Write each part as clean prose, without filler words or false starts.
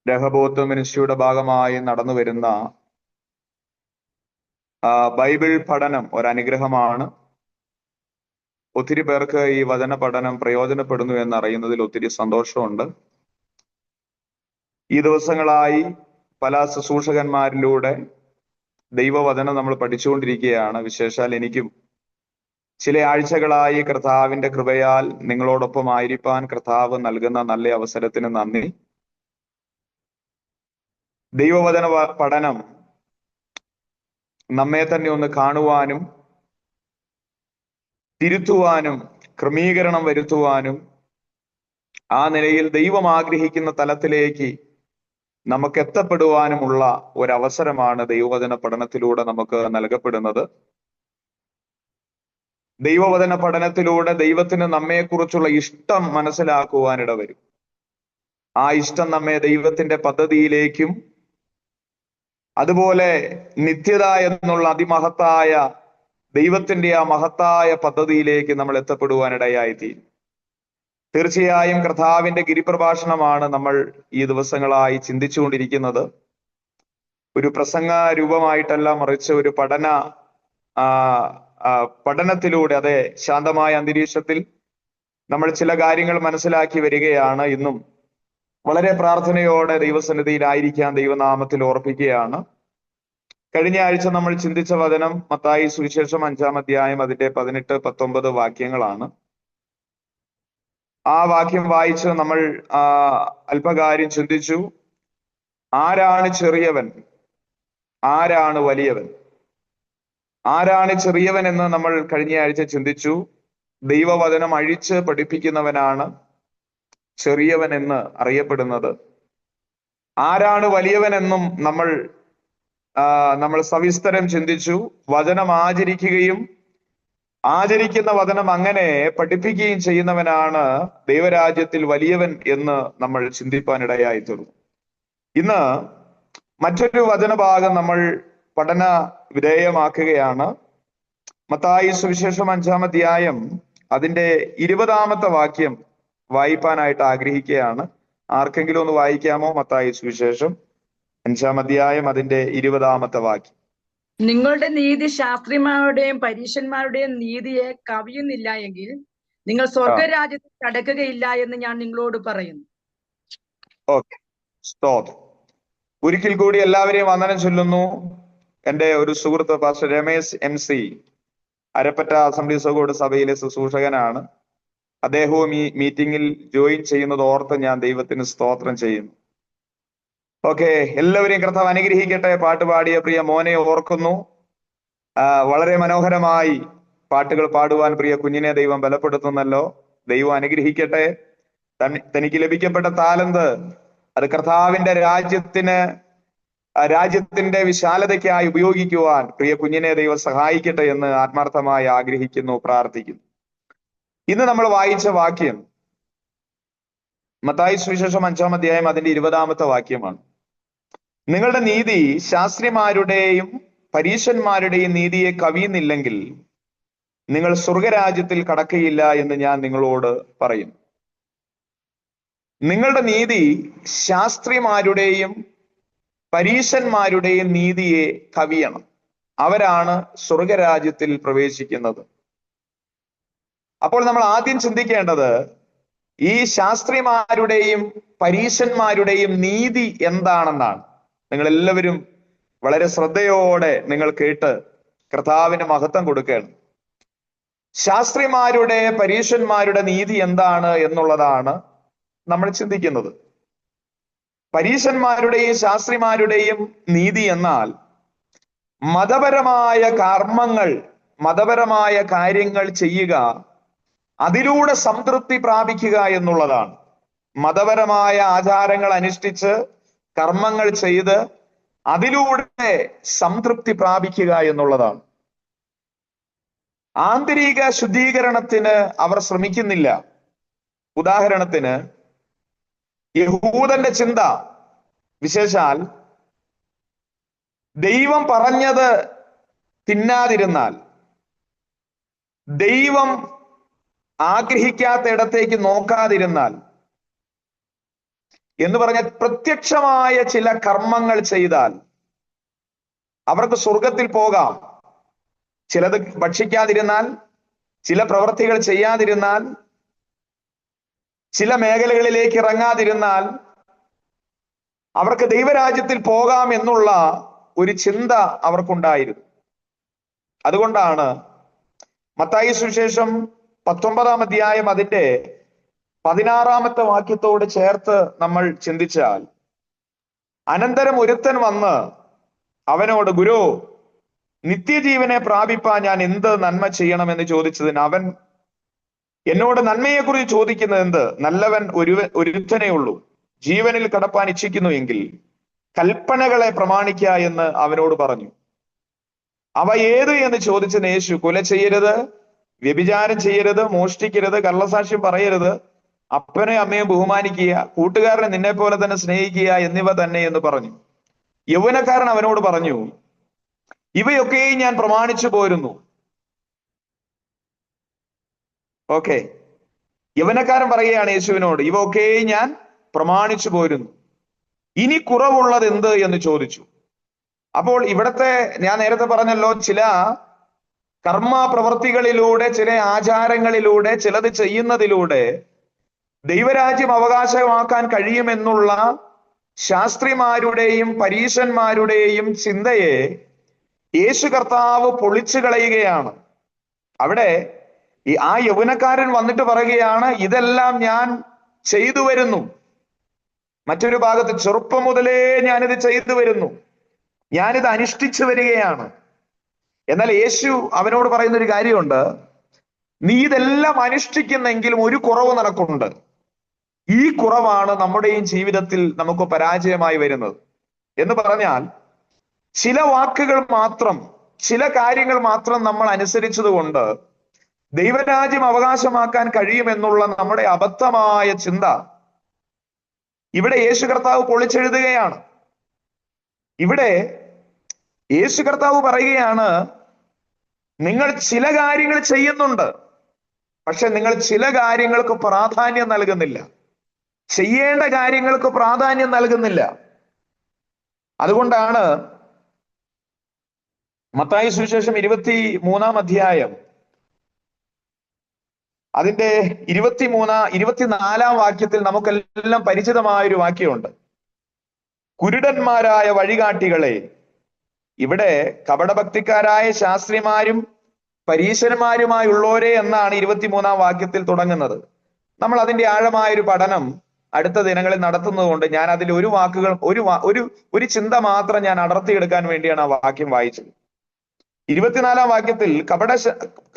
രഹബോത്ത് മിനിസ്ട്രിയുടെ ഭാഗമായി നടന്നു വരുന്ന ബൈബിൾ പഠനം ഒരനുഗ്രഹമാണ്. ഒത്തിരി പേർക്ക് ഈ വചന പഠനം പ്രയോജനപ്പെടുന്നു എന്നറിയുന്നതിൽ ഒത്തിരി സന്തോഷമുണ്ട്. ഈ ദിവസങ്ങളായി പല ശുശ്രൂഷകന്മാരിലൂടെ ദൈവവചനം നമ്മൾ പഠിച്ചുകൊണ്ടിരിക്കുകയാണ്. വിശേഷാൽ എനിക്കും ചില ആഴ്ചകളായി കർത്താവിന്റെ കൃപയാൽ നിങ്ങളോടൊപ്പം ആയിരിക്കാൻ കർത്താവ് നൽകുന്ന നല്ല അവസരത്തിന് നന്ദി. ദൈവവചന പഠനം നമ്മെ തന്നെ ഒന്ന് കാണുവാനും തിരുത്തുവാനും ക്രമീകരണം വരുത്തുവാനും ആ നിലയിൽ ദൈവം ആഗ്രഹിക്കുന്ന തലത്തിലേക്ക് നമുക്ക് എത്തപ്പെടുവാനുമുള്ള ഒരവസരമാണ് ദൈവവചന പഠനത്തിലൂടെ നമുക്ക് നൽകപ്പെടുന്നത്. ദൈവവചന പഠനത്തിലൂടെ ദൈവത്തിന് നമ്മെക്കുറിച്ചുള്ള ഇഷ്ടം മനസ്സിലാക്കുവാനിട വരും. ആ ഇഷ്ടം നമ്മെ ദൈവത്തിന്റെ പദ്ധതിയിലേക്കും അതുപോലെ നിത്യത എന്നുള്ള അതിമഹത്തായ ദൈവത്തിന്റെ ആ മഹത്തായ പദ്ധതിയിലേക്ക് നമ്മൾ എത്തപ്പെടുവാനിടയായിത്തീരും. തീർച്ചയായും കർത്താവിന്റെ ഗിരിപ്രഭാഷണമാണ് നമ്മൾ ഈ ദിവസങ്ങളായി ചിന്തിച്ചുകൊണ്ടിരിക്കുന്നത്. ഒരു പ്രസംഗ രൂപമായിട്ടല്ല, മറിച്ച് ഒരു പഠനത്തിലൂടെ, അതെ, ശാന്തമായ അന്തരീക്ഷത്തിൽ നമ്മൾ ചില കാര്യങ്ങൾ മനസ്സിലാക്കി വരികയാണ്. ഇന്നും വളരെ പ്രാർത്ഥനയോടെ ദൈവസന്നിധിയിലായിരിക്കാൻ ദൈവനാമത്തിൽ ഓർപ്പിക്കുകയാണ്. കഴിഞ്ഞ ആഴ്ച നമ്മൾ ചിന്തിച്ച വചനം മത്തായി സുവിശേഷം 5-ാം അധ്യായം അതിന്റെ 18-19 വാക്യങ്ങളാണ്. ആ വാക്യം വായിച്ച് നമ്മൾ അല്പകാര്യം ചിന്തിച്ചു. ആരാണ് ചെറിയവൻ, ആരാണ് വലിയവൻ? ആരാണ് ചെറിയവൻ എന്ന് നമ്മൾ കഴിഞ്ഞ ആഴ്ച ചിന്തിച്ചു. ദൈവവചനം അഴിച്ച് പഠിപ്പിക്കുന്നവനാണ് ചെറിയവൻ എന്ന് അറിയപ്പെടുന്നത്. ആരാണ് വലിയവൻ എന്നും നമ്മൾ സവിസ്തരം ചിന്തിച്ചു. വചനം ആചരിക്കുകയും ആചരിക്കുന്ന വചനം അങ്ങനെ പഠിപ്പിക്കുകയും ചെയ്യുന്നവനാണ് ദൈവരാജ്യത്തിൽ വലിയവൻ എന്ന് നമ്മൾ ചിന്തിപ്പാനിടയായി തീർന്നു. ഇന്ന് മറ്റൊരു വചനഭാഗം നമ്മൾ പഠന വിധേയമാക്കുകയാണ്. മത്തായി സുവിശേഷം 5-ാം അധ്യായം അതിന്റെ 20-ാമത്തെ വാക്യം വായിപ്പാനായിട്ട് ആഗ്രഹിക്കുകയാണ്. ആർക്കെങ്കിലും ഒന്ന് വായിക്കാമോ? മത്തായി സുവിശേഷം 5-ാം അധ്യായം അതിന്റെ 20-ാമത്തെ വാക്യം. നിങ്ങളുടെ നീതി ശാസ്ത്രിമാരുടെയും പരീശന്മാരുടെയും നീതിയെ കവിയുന്നില്ല എങ്കിൽ നിങ്ങൾ സ്വർഗരാജ്യത്തിൽ കടക്കുകയില്ല എന്ന് ഞാൻ നിങ്ങളോട് പറയുന്നു. ഓക്കെ, സ്തോത്രം. ഒരിക്കൽ കൂടി എല്ലാവരെയും വന്ദനം ചൊല്ലുന്നു. എൻ്റെ ഒരു സുഹൃത്ത് pastor Ramesh MC Arappatta assemblies of God സഭയിലെ ശുശ്രൂഷകനാണ്. അദ്ദേഹവും ഈ മീറ്റിംഗിൽ ജോയിൻ ചെയ്യുന്നത് ഓർത്ത് ഞാൻ ദൈവത്തിന് സ്തോത്രം ചെയ്യുന്നു. ഓക്കെ, എല്ലാവരെയും കർത്താവ് അനുഗ്രഹിക്കട്ടെ. പാട്ടുപാടിയ പ്രിയ മോനെ ഓർക്കുന്നു. വളരെ മനോഹരമായി പാട്ടുകൾ പാടുവാൻ പ്രിയ കുഞ്ഞിനെ ദൈവം ബലപ്പെടുത്തുന്നല്ലോ. ദൈവം അനുഗ്രഹിക്കട്ടെ. തനിക്ക് ലഭിക്കപ്പെട്ട താലന്ത് അത് കർത്താവിന്റെ രാജ്യത്തിന്റെ വിശാലതയ്ക്കായി ഉപയോഗിക്കുവാൻ പ്രിയ കുഞ്ഞിനെ ദൈവം സഹായിക്കട്ടെ എന്ന് ആത്മാർത്ഥമായി ആഗ്രഹിക്കുന്നു, പ്രാർത്ഥിക്കുന്നു. ഇന്ന് നമ്മൾ വായിച്ച വാക്യം മത്തായി സുവിശേഷം 5-ാം അധ്യായം അതിന്റെ 20-ാമത്തെ വാക്യമാണ്. നിങ്ങളുടെ നീതി ശാസ്ത്രിമാരുടെയും പരീശന്മാരുടെയും നീതിയെ കവിയുന്നില്ലെങ്കിൽ നിങ്ങൾ സ്വർഗരാജ്യത്തിൽ കടക്കയില്ല എന്ന് ഞാൻ നിങ്ങളോട് പറയും. നിങ്ങളുടെ നീതി ശാസ്ത്രിമാരുടെയും പരീശന്മാരുടെയും നീതിയെ കവിയണം. അവരാണ് സ്വർഗരാജ്യത്തിൽ പ്രവേശിക്കുന്നത്. അപ്പോൾ നമ്മൾ ആദ്യം ചിന്തിക്കേണ്ടത് ഈ ശാസ്ത്രിമാരുടെയും പരീശന്മാരുടെയും നീതി എന്താണെന്നാണ്. നിങ്ങൾ എല്ലാവരും വളരെ ശ്രദ്ധയോടെ നിങ്ങൾ കേട്ട് കർത്താവിന് മഹത്വം കൊടുക്കണം. ശാസ്ത്രിമാരുടെ പരീശന്മാരുടെ നീതി എന്താണ് എന്നുള്ളതാണ് നമ്മൾ ചിന്തിക്കുന്നത്. പരീശന്മാരുടെയും ശാസ്ത്രിമാരുടെയും നീതി എന്നാൽ മതപരമായ കർമ്മങ്ങൾ, മതപരമായ കാര്യങ്ങൾ ചെയ്യുക, അതിലൂടെ സംതൃപ്തി പ്രാപിക്കുക എന്നുള്ളതാണ്. മതപരമായ ആചാരങ്ങൾ അനുഷ്ഠിച്ച് കർമ്മങ്ങൾ ചെയ്ത് അതിലൂടെ സംതൃപ്തി പ്രാപിക്കുക എന്നുള്ളതാണ്. ആന്തരിക ശുദ്ധീകരണത്തിന് അവർ ശ്രമിക്കുന്നില്ല. ഉദാഹരണത്തിന് യഹൂദന്റെ ചിന്ത വിശേഷാൽ ദൈവം പറഞ്ഞത് തിന്നാതിരുന്നാൽ, ദൈവം ആഗ്രഹിക്കാത്ത ഇടത്തേക്ക് നോക്കാതിരുന്നാൽ, എന്ന് പറഞ്ഞാൽ പ്രത്യക്ഷമായ ചില കർമ്മങ്ങൾ ചെയ്താൽ അവർക്ക് സ്വർഗത്തിൽ പോകാം. ചിലത് ഭക്ഷിക്കാതിരുന്നാൽ, ചില പ്രവൃത്തികൾ ചെയ്യാതിരുന്നാൽ, ചില മേഖലകളിലേക്ക് ഇറങ്ങാതിരുന്നാൽ അവർക്ക് ദൈവരാജ്യത്തിൽ പോകാം എന്നുള്ള ഒരു ചിന്ത അവർക്കുണ്ടായിരുന്നു. അതുകൊണ്ടാണ് മത്തായി സുവിശേഷം 19-ാം അധ്യായം അതിന്റെ 16-ാമത്തെ വാക്യത്തോട് ചേർത്ത് നമ്മൾ ചിന്തിച്ചാൽ, അനന്തരം ഒരുത്തൻ വന്ന് അവനോട്, ഗുരു, നിത്യജീവനെ പ്രാപിപ്പാൻ ഞാൻ എന്ത് നന്മ ചെയ്യണമെന്ന് ചോദിച്ചതിന് അവൻ, എന്നോട് നന്മയെക്കുറിച്ച് ചോദിക്കുന്നത് എന്ത്? നല്ലവൻ ഒരുത്തനേ ഉള്ളൂ. ജീവനിൽ കടപ്പാൻ ഇച്ഛിക്കുന്നു എങ്കിൽ കൽപ്പനകളെ പ്രമാണിക്ക എന്ന് അവനോട് പറഞ്ഞു. അവ ഏത് എന്ന് ചോദിച്ചതിന് യേശു, കൊല ചെയ്യരുത്, വ്യഭിചാരം ചെയ്യരുത്, മോഷ്ടിക്കരുത്, കള്ളസാക്ഷ്യം പറയരുത്, അപ്പനെ അമ്മയെ ബഹുമാനിക്കുക, കൂട്ടുകാരനെ നിന്നെ പോലെ തന്നെ സ്നേഹിക്കുക എന്നിവ തന്നെ എന്ന് പറഞ്ഞു. യൗവനക്കാരൻ അവനോട് പറഞ്ഞു, ഇവയൊക്കെയും ഞാൻ പ്രമാണിച്ചു പോരുന്നു. ഓക്കെ, യൗവനക്കാരൻ പറയുകയാണ് യേശുവിനോട്, ഇവയൊക്കെയും ഞാൻ പ്രമാണിച്ചു പോരുന്നു, ഇനി കുറവുള്ളത് എന്ത് എന്ന് ചോദിച്ചു. അപ്പോൾ ഇവിടത്തെ ഞാൻ നേരത്തെ പറഞ്ഞല്ലോ, ചില കർമ്മ പ്രവൃത്തികളിലൂടെ, ചില ആചാരങ്ങളിലൂടെ, ചിലത് ചെയ്യുന്നതിലൂടെ ദൈവരാജ്യം അവകാശമാക്കാൻ കഴിയുമെന്നുള്ള ശാസ്ത്രിമാരുടെയും പരീശന്മാരുടെയും ചിന്തയെ യേശു കർത്താവ് പൊളിച്ചു കളയുകയാണ്. അവിടെ ആ യൗവനക്കാരൻ വന്നിട്ട് പറയുകയാണ്, ഇതെല്ലാം ഞാൻ ചെയ്തു വരുന്നു. മറ്റൊരു ഭാഗത്ത്, ചെറുപ്പം മുതലേ ഞാനിത് ചെയ്തു വരുന്നു, ഞാനിത് അനുഷ്ഠിച്ചു വരികയാണ്. എന്നാൽ യേശു അവനോട് പറയുന്ന ഒരു കാര്യമുണ്ട്, നീ ഇതെല്ലാം അനുഷ്ഠിക്കുന്നെങ്കിലും ഒരു കുറവ് നിനക്കുണ്ട്. ഈ കുറവാണ് നമ്മുടെയും ജീവിതത്തിൽ നമുക്ക് പരാജയമായി വരുന്നത്. എന്ന് പറഞ്ഞാൽ, ചില വാക്കുകൾ മാത്രം, ചില കാര്യങ്ങൾ മാത്രം നമ്മൾ അനുസരിച്ചത് കൊണ്ട് ദൈവരാജ്യം അവകാശമാക്കാൻ കഴിയുമെന്നുള്ള നമ്മുടെ അബദ്ധമായ ചിന്ത ഇവിടെ യേശു കർത്താവ് പൊളിച്ചെഴുതുകയാണ്. ഇവിടെ യേശു കർത്താവ് പറയുകയാണ്, നിങ്ങൾ ചില കാര്യങ്ങൾ ചെയ്യുന്നുണ്ട്, പക്ഷെ നിങ്ങൾ ചില കാര്യങ്ങൾക്ക് പ്രാധാന്യം നൽകുന്നില്ല, ചെയ്യേണ്ട കാര്യങ്ങൾക്ക് പ്രാധാന്യം നൽകുന്നില്ല. അതുകൊണ്ടാണ് മത്തായി സുവിശേഷം 23-ാം അധ്യായം അതിന്റെ 24-ാം വാക്യത്തിൽ നമുക്കെല്ലാം പരിചിതമായ ഒരു വാക്യമുണ്ട്, കുരുടന്മാരായ വഴികാട്ടികളെ. ഇവിടെ കപടഭക്തിക്കാരായ ശാസ്ത്രിമാരും പരീശന്മാരുമായുള്ളവരെ എന്നാണ് 23-ാം വാക്യത്തിൽ തുടങ്ങുന്നത്. നമ്മൾ അതിന്റെ ആഴമായ ഒരു പഠനം അടുത്ത ദിനങ്ങളിൽ നടത്തുന്നത് കൊണ്ട് ഞാൻ അതിൽ ഒരു വാക്കുകൾ ഒരു ചിന്ത മാത്രം ഞാൻ അടർത്തിയെടുക്കാൻ വേണ്ടിയാണ് ആ വാക്യം വായിച്ചത്. 24-ാം വാക്യത്തിൽ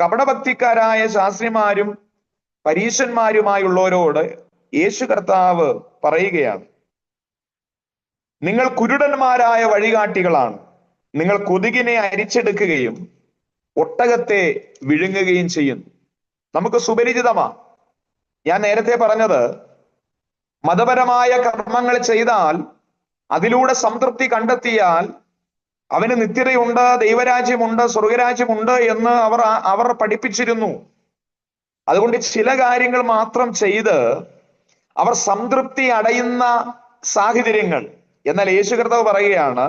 കപടഭക്തിക്കാരായ ശാസ്ത്രിമാരും പരീശന്മാരുമായുള്ളവരോട് യേശു കർത്താവ് പറയുകയാണ്, നിങ്ങൾ കുരുടന്മാരായ വഴികാട്ടികളാണ്. നിങ്ങൾ കൊതുകിനെ അരിച്ചെടുക്കുകയും ഒട്ടകത്തെ വിഴുങ്ങുകയും ചെയ്യുന്നു. നമുക്ക് സുപരിചിതമാണ്. ഞാൻ നേരത്തെ പറഞ്ഞത്, മതപരമായ കർമ്മങ്ങൾ ചെയ്താൽ, അതിലൂടെ സംതൃപ്തി കണ്ടെത്തിയാൽ അവന് നിത്യതയുണ്ട്, ദൈവരാജ്യമുണ്ട്, സ്വർഗരാജ്യമുണ്ട് എന്ന് അവർ പഠിപ്പിച്ചിരുന്നു. അതുകൊണ്ട് ചില കാര്യങ്ങൾ മാത്രം ചെയ്ത് അവർ സംതൃപ്തി അടയുന്ന സാഹചര്യങ്ങൾ. എന്നാൽ യേശു കർത്താവ് പറയുകയാണ്,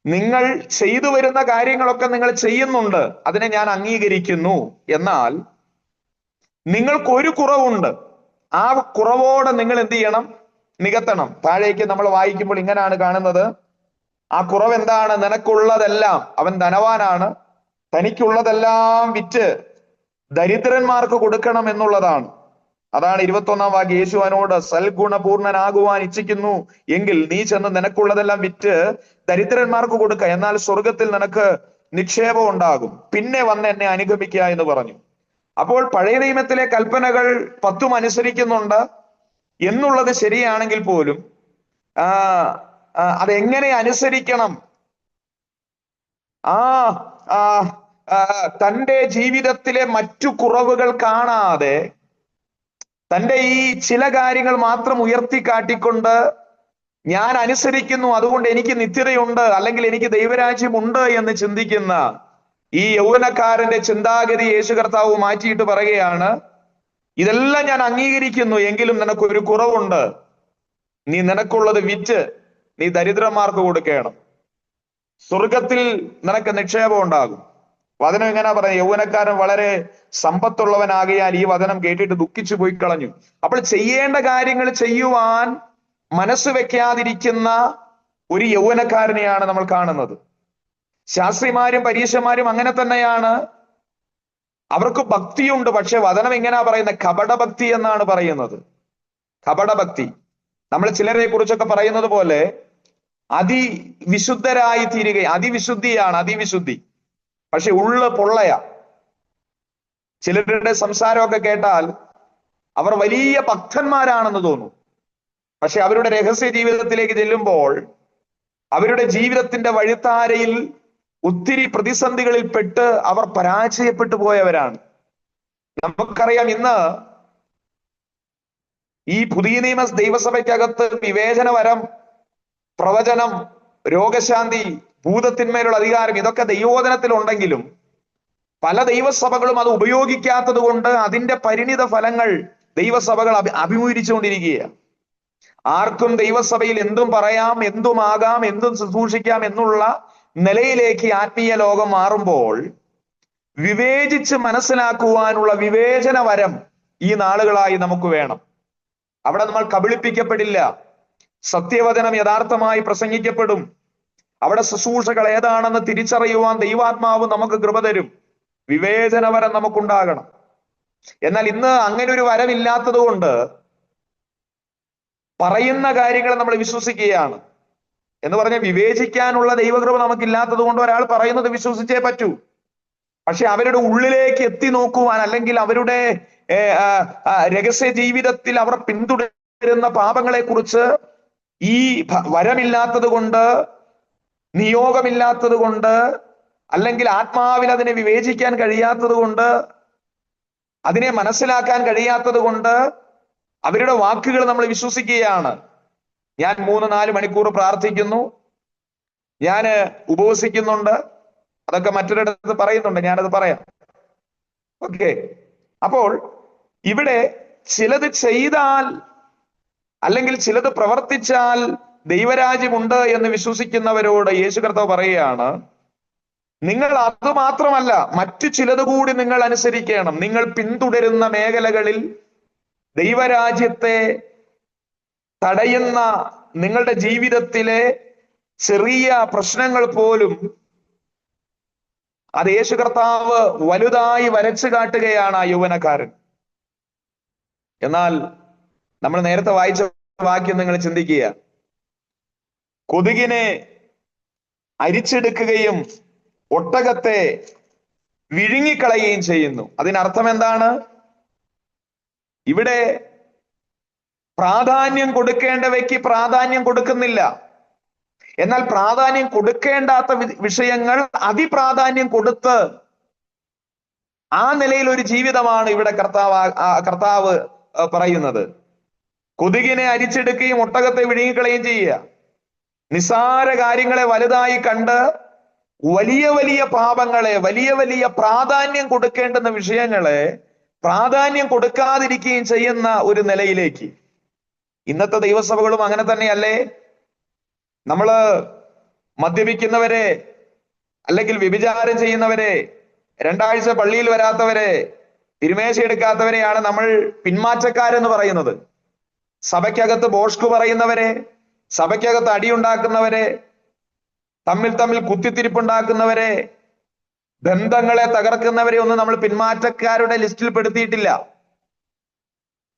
നിങ്ങൾ ചെയ്തു വരുന്ന കാര്യങ്ങളൊക്കെ നിങ്ങൾ ചെയ്യുന്നുണ്ട്, അതിനെ ഞാൻ അംഗീകരിക്കുന്നു. എന്നാൽ നിങ്ങൾക്കൊരു കുറവുണ്ട്, ആ കുറവോടെ നിങ്ങൾ എന്ത് ചെയ്യണം? നികത്തണം. താഴേക്ക് നമ്മൾ വായിക്കുമ്പോൾ ഇങ്ങനെയാണ് കാണുന്നത്. ആ കുറവ് എന്താണ്? നിനക്കുള്ളതെല്ലാം, അവൻ ധനവാനാണ്, തനിക്കുള്ളതെല്ലാം വിറ്റ് ദരിദ്രന്മാർക്ക് കൊടുക്കണം എന്നുള്ളതാണ്. അതാണ് 21-ാം വാക്യം. യേശു അവനോട്, സൽഗുണപൂർണനാകുവാൻ ഇച്ഛിക്കുന്നു എങ്കിൽ നീ ചെന്ന് നിനക്കുള്ളതെല്ലാം വിറ്റ് ദരിദ്രന്മാർക്ക് കൊടുക്ക, എന്നാൽ സ്വർഗത്തിൽ നിനക്ക് നിക്ഷേപം ഉണ്ടാകും, പിന്നെ വന്ന് എന്നെ അനുഗമിക്കുക എന്ന് പറഞ്ഞു. അപ്പോൾ പഴയ നിയമത്തിലെ കൽപ്പനകൾ 10 അനുസരിക്കുന്നുണ്ട് എന്നുള്ളത് ശരിയാണെങ്കിൽ പോലും അതെങ്ങനെ അനുസരിക്കണം? തൻ്റെ ജീവിതത്തിലെ മറ്റു കുറവുകൾ കാണാതെ, തൻ്റെ ഈ ചില കാര്യങ്ങൾ മാത്രം ഉയർത്തിക്കാട്ടിക്കൊണ്ട് ഞാൻ അനുസരിക്കുന്നു, അതുകൊണ്ട് എനിക്ക് നിത്യതയുണ്ട്, അല്ലെങ്കിൽ എനിക്ക് ദൈവരാജ്യമുണ്ട് എന്ന് ചിന്തിക്കുന്ന ഈ യൗവനക്കാരന്റെ ചിന്താഗതി യേശു കർത്താവ് മാറ്റിയിട്ട് പറയുകയാണ്, ഇതെല്ലാം ഞാൻ അംഗീകരിക്കുന്നു, എങ്കിലും നിനക്കൊരു കുറവുണ്ട്. നീ നിനക്കുള്ളത് വിറ്റ് നീ ദരിദ്രന്മാർക്ക് കൊടുക്കണം, സ്വർഗത്തിൽ നിനക്ക് നിക്ഷേപം ഉണ്ടാകും. വചനം എങ്ങനെ പറയാം? യൗവനക്കാരൻ വളരെ സമ്പത്തുള്ളവനാകിയാൽ ഈ വചനം കേട്ടിട്ട് ദുഃഖിച്ചു പോയി കളഞ്ഞു. അപ്പോൾ ചെയ്യേണ്ട കാര്യങ്ങൾ ചെയ്യുവാൻ മനസ്സ് വെക്കാതിരിക്കുന്ന ഒരു യൗവനക്കാരനെയാണ് നമ്മൾ കാണുന്നത്. ശാസ്ത്രിമാരും പരീശന്മാരും അങ്ങനെ തന്നെയാണ്. അവർക്ക് ഭക്തിയുണ്ട്, പക്ഷെ വചനം എങ്ങനെയാ പറയുന്നത്? കപടഭക്തി എന്നാണ് പറയുന്നത്. കപടഭക്തി. നമ്മൾ ചിലരെ കുറിച്ചൊക്കെ പറയുന്നത് പോലെ അതിവിശുദ്ധരായി തീരുക. അതിവിശുദ്ധിയാണ്, അതിവിശുദ്ധി. പക്ഷെ ഉള്ള് പൊള്ളയാ. ചിലരുടെ സംസാരമൊക്കെ കേട്ടാൽ അവർ വലിയ ഭക്തന്മാരാണെന്ന് തോന്നും. പക്ഷെ അവരുടെ രഹസ്യ ജീവിതത്തിലേക്ക് ചെല്ലുമ്പോൾ അവരുടെ ജീവിതത്തിന്റെ വഴിത്താരയിൽ ഒത്തിരി പ്രതിസന്ധികളിൽ പെട്ട് അവർ പരാജയപ്പെട്ടു പോയവരാണ്. നമുക്കറിയാം, ഇന്ന് ഈ പുതിയ നിയമ ദൈവസഭയ്ക്കകത്ത് വിവേചനവരം, പ്രവചനം, രോഗശാന്തി, ഭൂതത്തിന്മേലുള്ള അധികാരം, ഇതൊക്കെ ദൈവോധനത്തിലുണ്ടെങ്കിലും പല ദൈവസഭകളും അത് ഉപയോഗിക്കാത്തത് കൊണ്ട് അതിന്റെ പരിണിത ഫലങ്ങൾ ദൈവസഭകൾ അഭിമുഖീകരിച്ചുകൊണ്ടിരിക്കുകയാണ്. ആർക്കും ദൈവസഭയിൽ എന്തും പറയാം, എന്തും ആകാം, എന്തും ശുശ്രൂഷിക്കാം എന്നുള്ള നിലയിലേക്ക് ആത്മീയ ലോകം മാറുമ്പോൾ വിവേചിച്ച് മനസ്സിലാക്കുവാനുള്ള വിവേചന വരം ഈ നാളുകളായി നമുക്ക് വേണം. അവിടെ നമ്മൾ കബളിപ്പിക്കപ്പെടില്ല. സത്യവചനം യഥാർത്ഥമായി പ്രസംഗിക്കപ്പെടും. അവിടെ ശുശ്രൂഷകൾ ഏതാണെന്ന് തിരിച്ചറിയുവാൻ ദൈവാത്മാവ് നമുക്ക് കൃപ തരും. വിവേചന വരം നമുക്കുണ്ടാകണം. എന്നാൽ ഇന്ന് അങ്ങനെ ഒരു വരമില്ലാത്തത് കൊണ്ട് പറയുന്ന കാര്യങ്ങൾ നമ്മൾ വിശ്വസിക്കുകയാണ്. എന്ന് പറഞ്ഞാൽ വിവേചിക്കാനുള്ള ദൈവകൃപ നമുക്കില്ലാത്തത് കൊണ്ട് ഒരാൾ പറയുന്നത് വിശ്വസിച്ചേ പറ്റൂ. പക്ഷെ അവരുടെ ഉള്ളിലേക്ക് എത്തി നോക്കുവാൻ, അല്ലെങ്കിൽ അവരുടെ രഹസ്യ ജീവിതത്തിൽ അവർ പിന്തുടരുന്ന പാപങ്ങളെ കുറിച്ച് ഈ വരമില്ലാത്തത് കൊണ്ട്, നിയോഗമില്ലാത്തത് കൊണ്ട്, അല്ലെങ്കിൽ ആത്മാവിൽ അതിനെ വിവേചിക്കാൻ കഴിയാത്തത് കൊണ്ട്, അതിനെ മനസ്സിലാക്കാൻ കഴിയാത്തത് കൊണ്ട് അവരുടെ വാക്കുകൾ നമ്മൾ വിശ്വസിക്കുകയാണ്. ഞാൻ 3-4 മണിക്കൂർ പ്രാർത്ഥിക്കുന്നു, ഞാൻ ഉപവസിക്കുന്നുണ്ട്, അതൊക്കെ മറ്റൊരിടത്ത് പറയുന്നുണ്ട്, ഞാനത് പറയാം. ഓക്കെ. അപ്പോൾ ഇവിടെ ചിലത് ചെയ്താൽ അല്ലെങ്കിൽ ചിലത് പ്രവർത്തിച്ചാൽ ദൈവരാജ്യമുണ്ട് എന്ന് വിശ്വസിക്കുന്നവരോട് യേശു കർത്താവ് പറയുകയാണ്, നിങ്ങൾ അത് മാത്രമല്ല മറ്റു ചിലത് കൂടി നിങ്ങൾ അനുസരിക്കണം. നിങ്ങൾ പിന്തുടരുന്ന മേഖലകളിൽ ദൈവരാജ്യത്തെ തടയുന്ന നിങ്ങളുടെ ജീവിതത്തിലെ ചെറിയ പ്രശ്നങ്ങൾ പോലും അത് യേശു കർത്താവ് വലുതായി വരച്ചു കാട്ടുകയാണ് ആ യൗവനക്കാരൻ. എന്നാൽ നമ്മൾ നേരത്തെ വായിച്ച വാക്യം നിങ്ങൾ ചിന്തിക്കുക. കൊതുകിനെ അരിച്ചെടുക്കുകയും ഒട്ടകത്തെ വിഴുങ്ങിക്കളയുകയും ചെയ്യുന്നു. അതിനർത്ഥം എന്താണ്? ഇവിടെ പ്രാധാന്യം കൊടുക്കേണ്ടവയ്ക്ക് പ്രാധാന്യം കൊടുക്കുന്നില്ല. എന്നാൽ പ്രാധാന്യം കൊടുക്കേണ്ടാത്ത വിഷയങ്ങൾ അതിപ്രാധാന്യം കൊടുത്ത് ആ നിലയിൽ ഒരു ജീവിതമാണ് ഇവിടെ കർത്താവ് പറയുന്നത്. കൊതുകിനെ അരിച്ചെടുക്കുകയും ഒട്ടകത്തെ വിഴുങ്ങിക്കളയുകയും ചെയ്യുക. നിസ്സാര കാര്യങ്ങളെ വലുതായി കണ്ട് വലിയ വലിയ പാപങ്ങളെ, വലിയ വലിയ പ്രാധാന്യം കൊടുക്കേണ്ടുന്ന വിഷയങ്ങളെ പ്രാധാന്യം കൊടുക്കാതിരിക്കുകയും ചെയ്യുന്ന ഒരു നിലയിലേക്ക് ഇന്നത്തെ ദൈവസഭകളും അങ്ങനെ തന്നെയല്ലേ? നമ്മള് മദ്യപിക്കുന്നവരെ, അല്ലെങ്കിൽ വ്യഭിചാരം ചെയ്യുന്നവരെ, 2 ആഴ്ച പള്ളിയിൽ വരാത്തവരെ, തിരുമേശ എടുക്കാത്തവരെയാണ് നമ്മൾ പിന്മാറ്റക്കാരെന്ന് പറയുന്നത്. സഭയ്ക്കകത്ത് ബോഷ്കു പറയുന്നവരെ, സഭയ്ക്കകത്ത് അടിയുണ്ടാക്കുന്നവരെ, തമ്മിൽ കുത്തിത്തിരിപ്പുണ്ടാക്കുന്നവരെ, ബന്ധങ്ങളെ തകർക്കുന്നവരെ ഒന്നും നമ്മൾ പിന്മാറ്റക്കാരുടെ ലിസ്റ്റിൽ പെടുത്തിയിട്ടില്ല.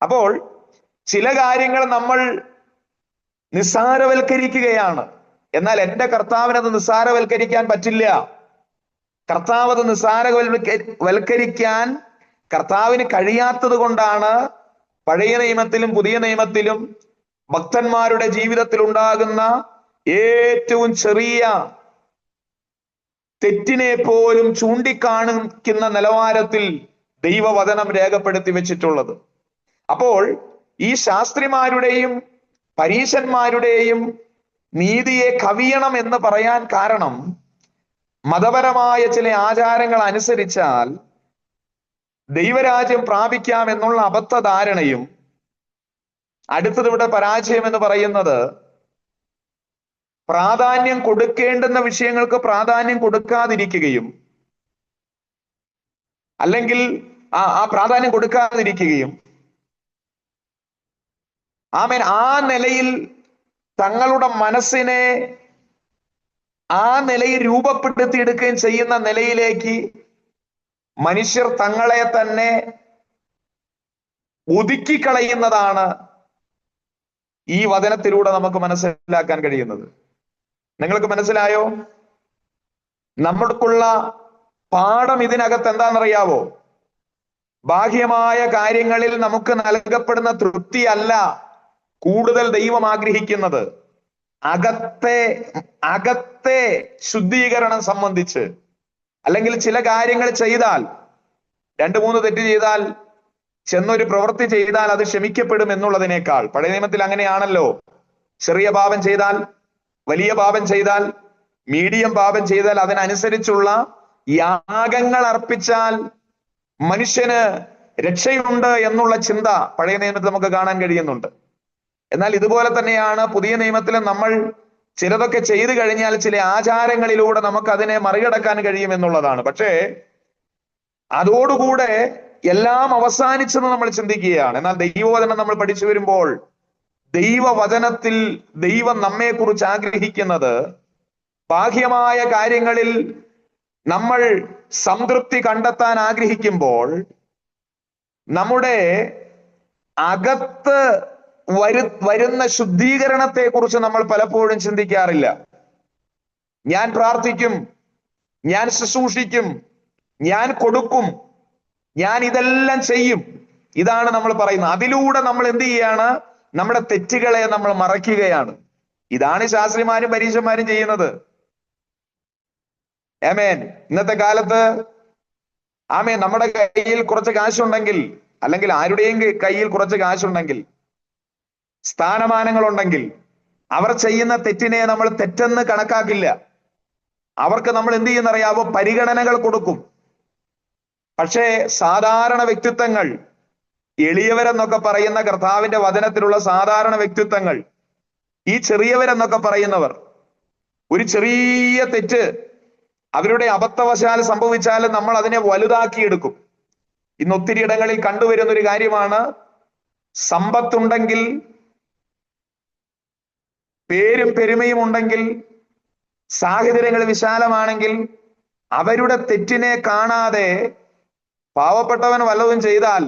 അപ്പോൾ ചില കാര്യങ്ങൾ നമ്മൾ നിസ്സാരവൽക്കരിക്കുകയാണ്. എന്നാൽ എൻ്റെ കർത്താവിനത് നിസ്സാരവൽക്കരിക്കാൻ പറ്റില്ല. കർത്താവ് അത് നിസ്സാരവൽക്കരിക്കാൻ കർത്താവിന് കഴിയാത്തത് കൊണ്ടാണ് പഴയ നിയമത്തിലും പുതിയ നിയമത്തിലും ഭക്തന്മാരുടെ ജീവിതത്തിൽ ഉണ്ടാകുന്ന ഏറ്റവും ചെറിയ തെറ്റിനെ പോലും ചൂണ്ടിക്കാണിക്കുന്ന നിലവാരത്തിൽ ദൈവവചനം രേഖപ്പെടുത്തി വെച്ചിട്ടുള്ളത്. അപ്പോൾ ഈ ശാസ്ത്രിമാരുടെയും പരീശന്മാരുടെയും നീതിയെ കവിയണം എന്ന് പറയാൻ കാരണം, മതപരമായ ചില ആചാരങ്ങൾ അനുസരിച്ചാൽ ദൈവരാജ്യം പ്രാപിക്കാം എന്നുള്ള അബദ്ധധാരണയും അടുത്തത് ഇവിടെ പരാജയം എന്ന് പറയുന്നത് പ്രാധാന്യം കൊടുക്കേണ്ടുന്ന വിഷയങ്ങൾക്ക് പ്രാധാന്യം കൊടുക്കാതിരിക്കുകയും, അല്ലെങ്കിൽ ആ പ്രാധാന്യം കൊടുക്കാതിരിക്കുകയും, ആമേൻ, ആ നിലയിൽ തങ്ങളുടെ മനസ്സിനെ ആ നിലയിൽ രൂപപ്പെടുത്തിയെടുക്കുകയും ചെയ്യുന്ന നിലയിലേക്ക് മനുഷ്യർ തങ്ങളെ തന്നെ ഒതുക്കിക്കളയുന്നതാണ് ഈ വചനത്തിലൂടെ നമുക്ക് മനസ്സിലാക്കാൻ കഴിയുന്നത്. നിങ്ങൾക്ക് മനസ്സിലായോ? നമ്മൾക്കുള്ള പാഠം ഇതിനകത്ത് എന്താണെന്നറിയാവോ? ബാഹ്യമായ കാര്യങ്ങളിൽ നമുക്ക് നൽകപ്പെടുന്ന തൃപ്തിയല്ല കൂടുതൽ ദൈവം ആഗ്രഹിക്കുന്നത്. അകത്തെ ശുദ്ധീകരണം സംബന്ധിച്ച്, അല്ലെങ്കിൽ ചില കാര്യങ്ങൾ ചെയ്താൽ, 2-3 തെറ്റ് ചെയ്താൽ, ചെന്നൊരു പ്രവൃത്തി ചെയ്താൽ അത് ക്ഷമിക്കപ്പെടും എന്നുള്ളതിനേക്കാൾ, പഴയ നിയമത്തിൽ അങ്ങനെയാണല്ലോ, ചെറിയ പാപം ചെയ്താൽ, വലിയ പാപം ചെയ്താൽ, മീഡിയം പാപം ചെയ്താൽ അതിനനുസരിച്ചുള്ള യാഗങ്ങൾ അർപ്പിച്ചാൽ മനുഷ്യന് രക്ഷയുണ്ട് എന്നുള്ള ചിന്ത പഴയ നിയമത്തിൽ നമുക്ക് കാണാൻ കഴിയുന്നുണ്ട്. എന്നാൽ ഇതുപോലെ തന്നെയാണ് പുതിയ നിയമത്തിൽ നമ്മൾ ചിലതൊക്കെ ചെയ്തു കഴിഞ്ഞാൽ ചില ആചാരങ്ങളിലൂടെ നമുക്ക് അതിനെ മറികടക്കാൻ കഴിയും എന്നുള്ളതാണ്. പക്ഷേ അതോടുകൂടെ എല്ലാം അവസാനിച്ചെന്ന് നമ്മൾ ചിന്തിക്കുകയാണ്. എന്നാൽ ദൈവവചനം നമ്മൾ പഠിച്ചു വരുമ്പോൾ ദൈവവചനത്തിൽ ദൈവം നമ്മെക്കുറിച്ച് ആഗ്രഹിക്കുന്നത് ബാഹ്യമായ കാര്യങ്ങളിൽ നമ്മൾ സംതൃപ്തി കണ്ടെത്താൻ ആഗ്രഹിക്കുമ്പോൾ നമ്മുടെ അകത്ത് വരുന്ന ശുദ്ധീകരണത്തെ കുറിച്ച് നമ്മൾ പലപ്പോഴും ചിന്തിക്കാറില്ല. ഞാൻ പ്രാർത്ഥിക്കും, ഞാൻ ശുശ്രൂഷിക്കും, ഞാൻ കൊടുക്കും, ഞാൻ ഇതെല്ലാം ചെയ്യും, ഇതാണ് നമ്മൾ പറയുന്നത്. അതിലൂടെ നമ്മൾ എന്ത് ചെയ്യാണ്? നമ്മുടെ തെറ്റുകളെ നമ്മൾ മറയ്ക്കുകയാണ്. ഇതാണ് ശാസ്ത്രിമാരും പരീക്ഷന്മാരും ചെയ്യുന്നത്. ആമേൻ. ഇന്നത്തെ കാലത്ത് ആമേൻ, നമ്മുടെ കയ്യിൽ കുറച്ച് കാശുണ്ടെങ്കിൽ, അല്ലെങ്കിൽ ആരുടെയും കയ്യിൽ കുറച്ച് കാശുണ്ടെങ്കിൽ, സ്ഥാനമാനങ്ങളുണ്ടെങ്കിൽ, അവർ ചെയ്യുന്ന തെറ്റിനെ നമ്മൾ തെറ്റെന്ന് കണക്കാക്കില്ല. അവർക്ക് നമ്മൾ എന്ത് ചെയ്യുന്നറിയാവോ? പരിഗണനകൾ കൊടുക്കും. പക്ഷേ സാധാരണ വ്യക്തിത്വങ്ങൾ, എളിയവരെന്നൊക്കെ പറയുന്ന കർത്താവിന്റെ വചനത്തിലുള്ള സാധാരണ വ്യക്തിത്വങ്ങൾ, ഈ ചെറിയവരെന്നൊക്കെ പറയുന്നവർ, ഒരു ചെറിയ തെറ്റ് അവരുടെ അബദ്ധവശാൽ സംഭവിച്ചാലും നമ്മൾ അതിനെ വലുതാക്കിയെടുക്കും. ഇന്ന് ഒത്തിരി ഇടങ്ങളിൽ കണ്ടുവരുന്ന ഒരു കാര്യമാണ്, സമ്പത്തുണ്ടെങ്കിൽ, പേരും പെരുമയും ഉണ്ടെങ്കിൽ, സാഹചര്യങ്ങൾ വിശാലമാണെങ്കിൽ, അവരുടെ തെറ്റിനെ കാണാതെ പാവപ്പെട്ടവൻ വല്ലതും ചെയ്താൽ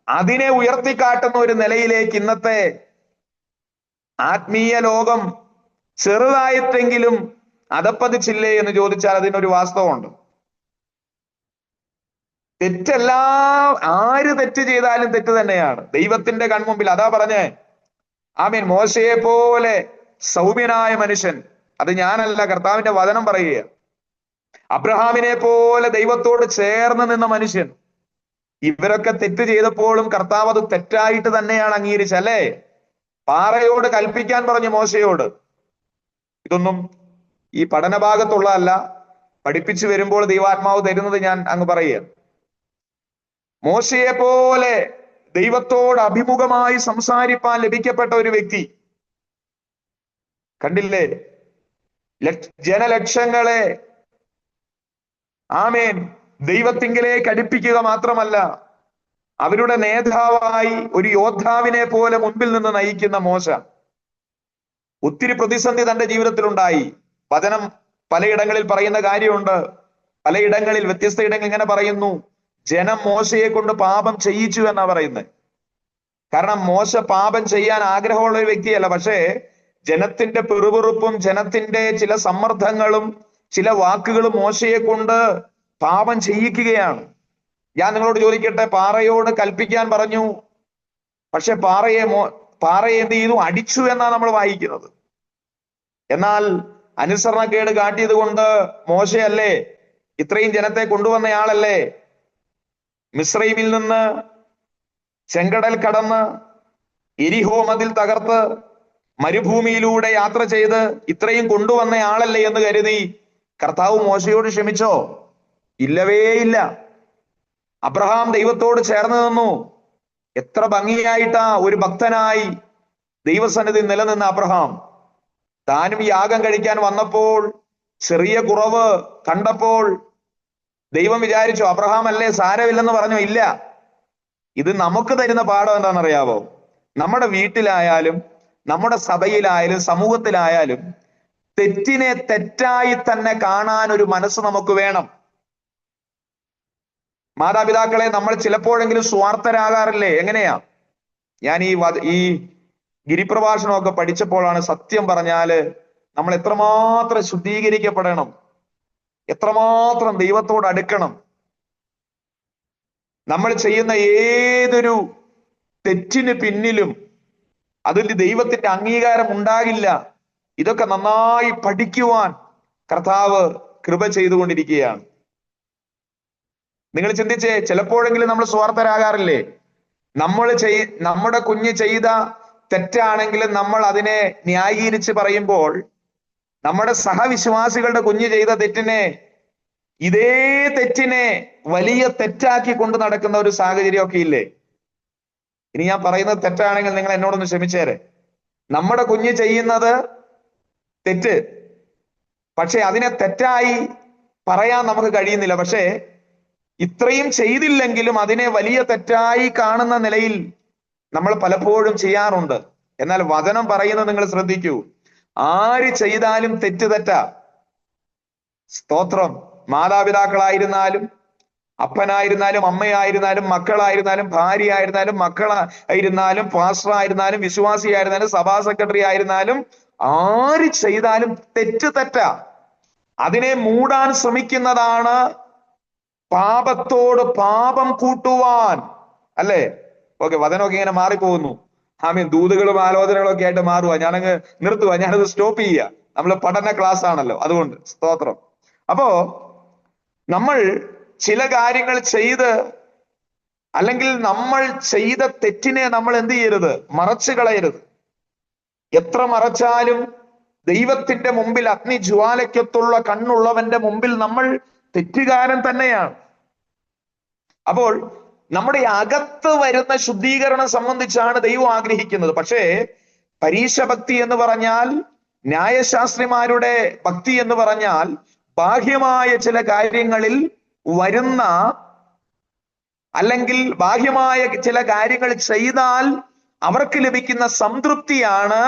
അതിനെ ഉയർത്തിക്കാട്ടുന്ന ഒരു നിലയിലേക്ക് ഇന്നത്തെ ആത്മീയ ലോകം ചെറുതായിട്ടെങ്കിലും അതപ്പതിച്ചില്ലേ എന്ന് ചോദിച്ചാൽ അതിനൊരു വാസ്തവമുണ്ട്. ആര് തെറ്റ് ചെയ്താലും തെറ്റ് തന്നെയാണ് ദൈവത്തിന്റെ കൺമുമ്പിൽ. അതാ പറഞ്ഞേ, ആമേൻ, മോശയെ പോലെ സൗമ്യനായ മനുഷ്യൻ, അത് ഞാനല്ല, കർത്താവിന്റെ വചനം പറയുക. അബ്രഹാമിനെ പോലെ ദൈവത്തോട് ചേർന്ന് നിന്ന മനുഷ്യൻ, ഇവരൊക്കെ തെറ്റ് ചെയ്തപ്പോഴും കർത്താവ് അത് തെറ്റായിട്ട് തന്നെയാണ് അംഗീകരിച്ചല്ലേ. പാറയോട് കൽപ്പിക്കാൻ പറഞ്ഞു മോശയോട്. ഇതൊന്നും ഈ പഠനഭാഗത്തുള്ളതല്ല, പഠിപ്പിച്ചു വരുമ്പോൾ ദൈവാത്മാവ് തരുന്നത് ഞാൻ അങ്ങ് പറയുക. മോശയെ പോലെ ദൈവത്തോട് അഭിമുഖമായി സംസാരിപ്പാൻ ലഭിക്കപ്പെട്ട ഒരു വ്യക്തി കണ്ടില്ലേ, ജനലക്ഷങ്ങളെ ആമേൻ ദൈവത്തിങ്കിലേക്ക് അടുപ്പിക്കുക മാത്രമല്ല, അവരുടെ നേതാവായി ഒരു യോദ്ധാവിനെ പോലെ മുൻപിൽ നിന്ന് നയിക്കുന്ന മോശ. ഒത്തിരി പ്രതിസന്ധി തന്റെ ജീവിതത്തിലുണ്ടായി. വചനം പലയിടങ്ങളിൽ പറയുന്ന കാര്യമുണ്ട്, പലയിടങ്ങളിൽ വ്യത്യസ്ത ഇടങ്ങളിൽ ഇങ്ങനെ പറയുന്നു, ജനം മോശയെ കൊണ്ട് പാപം ചെയ്യിച്ചു എന്നാ പറയുന്നത്. കാരണം മോശ പാപം ചെയ്യാൻ ആഗ്രഹമുള്ള ഒരു വ്യക്തിയല്ല, പക്ഷേ ജനത്തിന്റെ പിറുപിറുപ്പും ജനത്തിന്റെ ചില സമ്മർദ്ദങ്ങളും ചില വാക്കുകളും മോശയെ കൊണ്ട് പാപം ചെയ്യിക്കുകയാണ്. ഞാൻ നിങ്ങളോട് ചോദിക്കട്ടെ, പാറയോട് കൽപ്പിക്കാൻ പറഞ്ഞു, പക്ഷെ പാറയെ എന്ത് ചെയ്തു? അടിച്ചു എന്നാണ് നമ്മൾ വായിക്കുന്നത്. എന്നാൽ അനുസരണക്കേട് കാട്ടിയത് കൊണ്ട് മോശയല്ലേ ഇത്രയും ജനത്തെ കൊണ്ടുവന്നയാളല്ലേ, മിസ്രൈമിൽ നിന്ന് ചെങ്കടൽ കടന്ന് എരിഹോ മതിൽ തകർത്ത് മരുഭൂമിയിലൂടെ യാത്ര ചെയ്ത് ഇത്രയും കൊണ്ടുവന്നയാളല്ലേ എന്ന് കരുതി കർത്താവ് മോശയോട് ക്ഷമിച്ചോ? ഇല്ലവേ ഇല്ല. അബ്രഹാം ദൈവത്തോട് ചേർന്ന് നിന്നു. എത്ര ഭംഗിയായിട്ടാ ഒരു ഭക്തനായി ദൈവസന്നിധി നിലനിന്ന അബ്രഹാം താനും യാഗം കഴിക്കാൻ വന്നപ്പോൾ ചെറിയ കുറവ് കണ്ടപ്പോൾ ദൈവം വിചാരിച്ചു അബ്രഹാം അല്ലേ, സാരമില്ലെന്ന് പറഞ്ഞു. ഇല്ല, ഇത് നമുക്ക് തരുന്ന പാഠം എന്താണെന്നറിയാവോ? നമ്മുടെ വീട്ടിലായാലും നമ്മുടെ സഭയിലായാലും സമൂഹത്തിലായാലും തെറ്റിനെ തെറ്റായി തന്നെ കാണാൻ ഒരു മനസ്സ് നമുക്ക് വേണം. മാതാപിതാക്കളെ നമ്മൾ ചിലപ്പോഴെങ്കിലും സ്വാർത്ഥരാകാറില്ലേ? എങ്ങനെയാ? ഞാൻ ഈ ഗിരിപ്രഭാഷണമൊക്കെ പഠിച്ചപ്പോഴാണ് സത്യം പറഞ്ഞാല് നമ്മൾ എത്രമാത്രം ശുദ്ധീകരിക്കപ്പെടണം, എത്രമാത്രം ദൈവത്തോട് അടുക്കണം. നമ്മൾ ചെയ്യുന്ന ഏതൊരു തെറ്റിന് പിന്നിലും അതിൽ ദൈവത്തിന്റെ അംഗീകാരം ഉണ്ടാകില്ല. ഇതൊക്കെ നന്നായി പഠിക്കുവാൻ കർത്താവ് കൃപ ചെയ്തുകൊണ്ടിരിക്കുകയാണ്. നിങ്ങൾ ചിന്തിച്ചേ, ചിലപ്പോഴെങ്കിലും നമ്മൾ സ്വാർത്ഥരാകാറില്ലേ? നമ്മുടെ കുഞ്ഞ് ചെയ്ത തെറ്റാണെങ്കിലും നമ്മൾ അതിനെ ന്യായീകരിച്ച് പറയുമ്പോൾ നമ്മുടെ സഹവിശ്വാസികളുടെ കുഞ്ഞ് ചെയ്ത തെറ്റിനെ, ഇതേ തെറ്റിനെ വലിയ തെറ്റാക്കി കൊണ്ട് നടക്കുന്ന ഒരു സാഹചര്യമൊക്കെ ഇല്ലേ? ഇനി ഞാൻ പറയുന്നത് തെറ്റാണെങ്കിൽ നിങ്ങൾ എന്നോടൊന്ന് ക്ഷമിച്ചേരെ. നമ്മുടെ കുഞ്ഞ് ചെയ്യുന്നത് തെറ്റ്, പക്ഷെ അതിനെ തെറ്റായി പറയാൻ നമുക്ക് കഴിയുന്നില്ല. പക്ഷേ ഇത്രയും ചെയ്തില്ലെങ്കിലും അതിനെ വലിയ തെറ്റായി കാണുന്ന നിലയിൽ നമ്മൾ പലപ്പോഴും ചെയ്യാറുണ്ട്. എന്നാൽ വചനം പറയുന്നത് നിങ്ങൾ ശ്രദ്ധിക്കൂ, ആര് ചെയ്താലും തെറ്റ് തെറ്റാ. സ്തോത്രം. മാതാപിതാക്കളായിരുന്നാലും അപ്പനായിരുന്നാലും അമ്മയായിരുന്നാലും മക്കളായിരുന്നാലും ഭാര്യയായിരുന്നാലും മക്കളായിരുന്നാലും പാസ്റ്ററായിരുന്നാലും വിശ്വാസിയായിരുന്നാലും സഭാ സെക്രട്ടറി ആയിരുന്നാലും ആര് ചെയ്താലും തെറ്റ് തെറ്റാ. അതിനെ മൂടാൻ ശ്രമിക്കുന്നതാണ് പാപത്തോട് പാപം കൂട്ടുവാൻ, അല്ലേ? ഓക്കെ, വചനമൊക്കെ ഇങ്ങനെ മാറിപ്പോകുന്നു. ആമീൻ. ദൂതുകളും ആലോചനകളും ഒക്കെ ആയിട്ട് മാറുക. ഞാനങ്ങ് നിർത്തുക, ഞാനത് സ്റ്റോപ്പ് ചെയ്യുക. നമ്മൾ പഠന ക്ലാസ് ആണല്ലോ, അതുകൊണ്ട് സ്തോത്രം. അപ്പോ നമ്മൾ ചില കാര്യങ്ങൾ ചെയ്ത്, അല്ലെങ്കിൽ നമ്മൾ ചെയ്ത തെറ്റിനെ നമ്മൾ എന്ത് ചെയ്യരുത്? മറച്ചു കളയരുത്. എത്ര മറച്ചാലും ദൈവത്തിന്റെ മുമ്പിൽ അഗ്നിജ്വാലയ്ക്കത്തുള്ള കണ്ണുള്ളവന്റെ മുമ്പിൽ നമ്മൾ തെറ്റുകാരൻ തന്നെയാണ്. അപ്പോൾ നമ്മുടെ അകത്ത് വരുന്ന ശുദ്ധീകരണം സംബന്ധിച്ചാണ് ദൈവം ആഗ്രഹിക്കുന്നത്. പക്ഷേ പരീശഭക്തി എന്ന് പറഞ്ഞാൽ, ന്യായശാസ്ത്രിമാരുടെ ഭക്തി എന്ന് പറഞ്ഞാൽ ബാഹ്യമായ ചില കാര്യങ്ങളിൽ വരുന്ന, അല്ലെങ്കിൽ ബാഹ്യമായ ചില കാര്യങ്ങൾ ചെയ്താൽ അവർക്ക് ലഭിക്കുന്ന സംതൃപ്തിയാണ്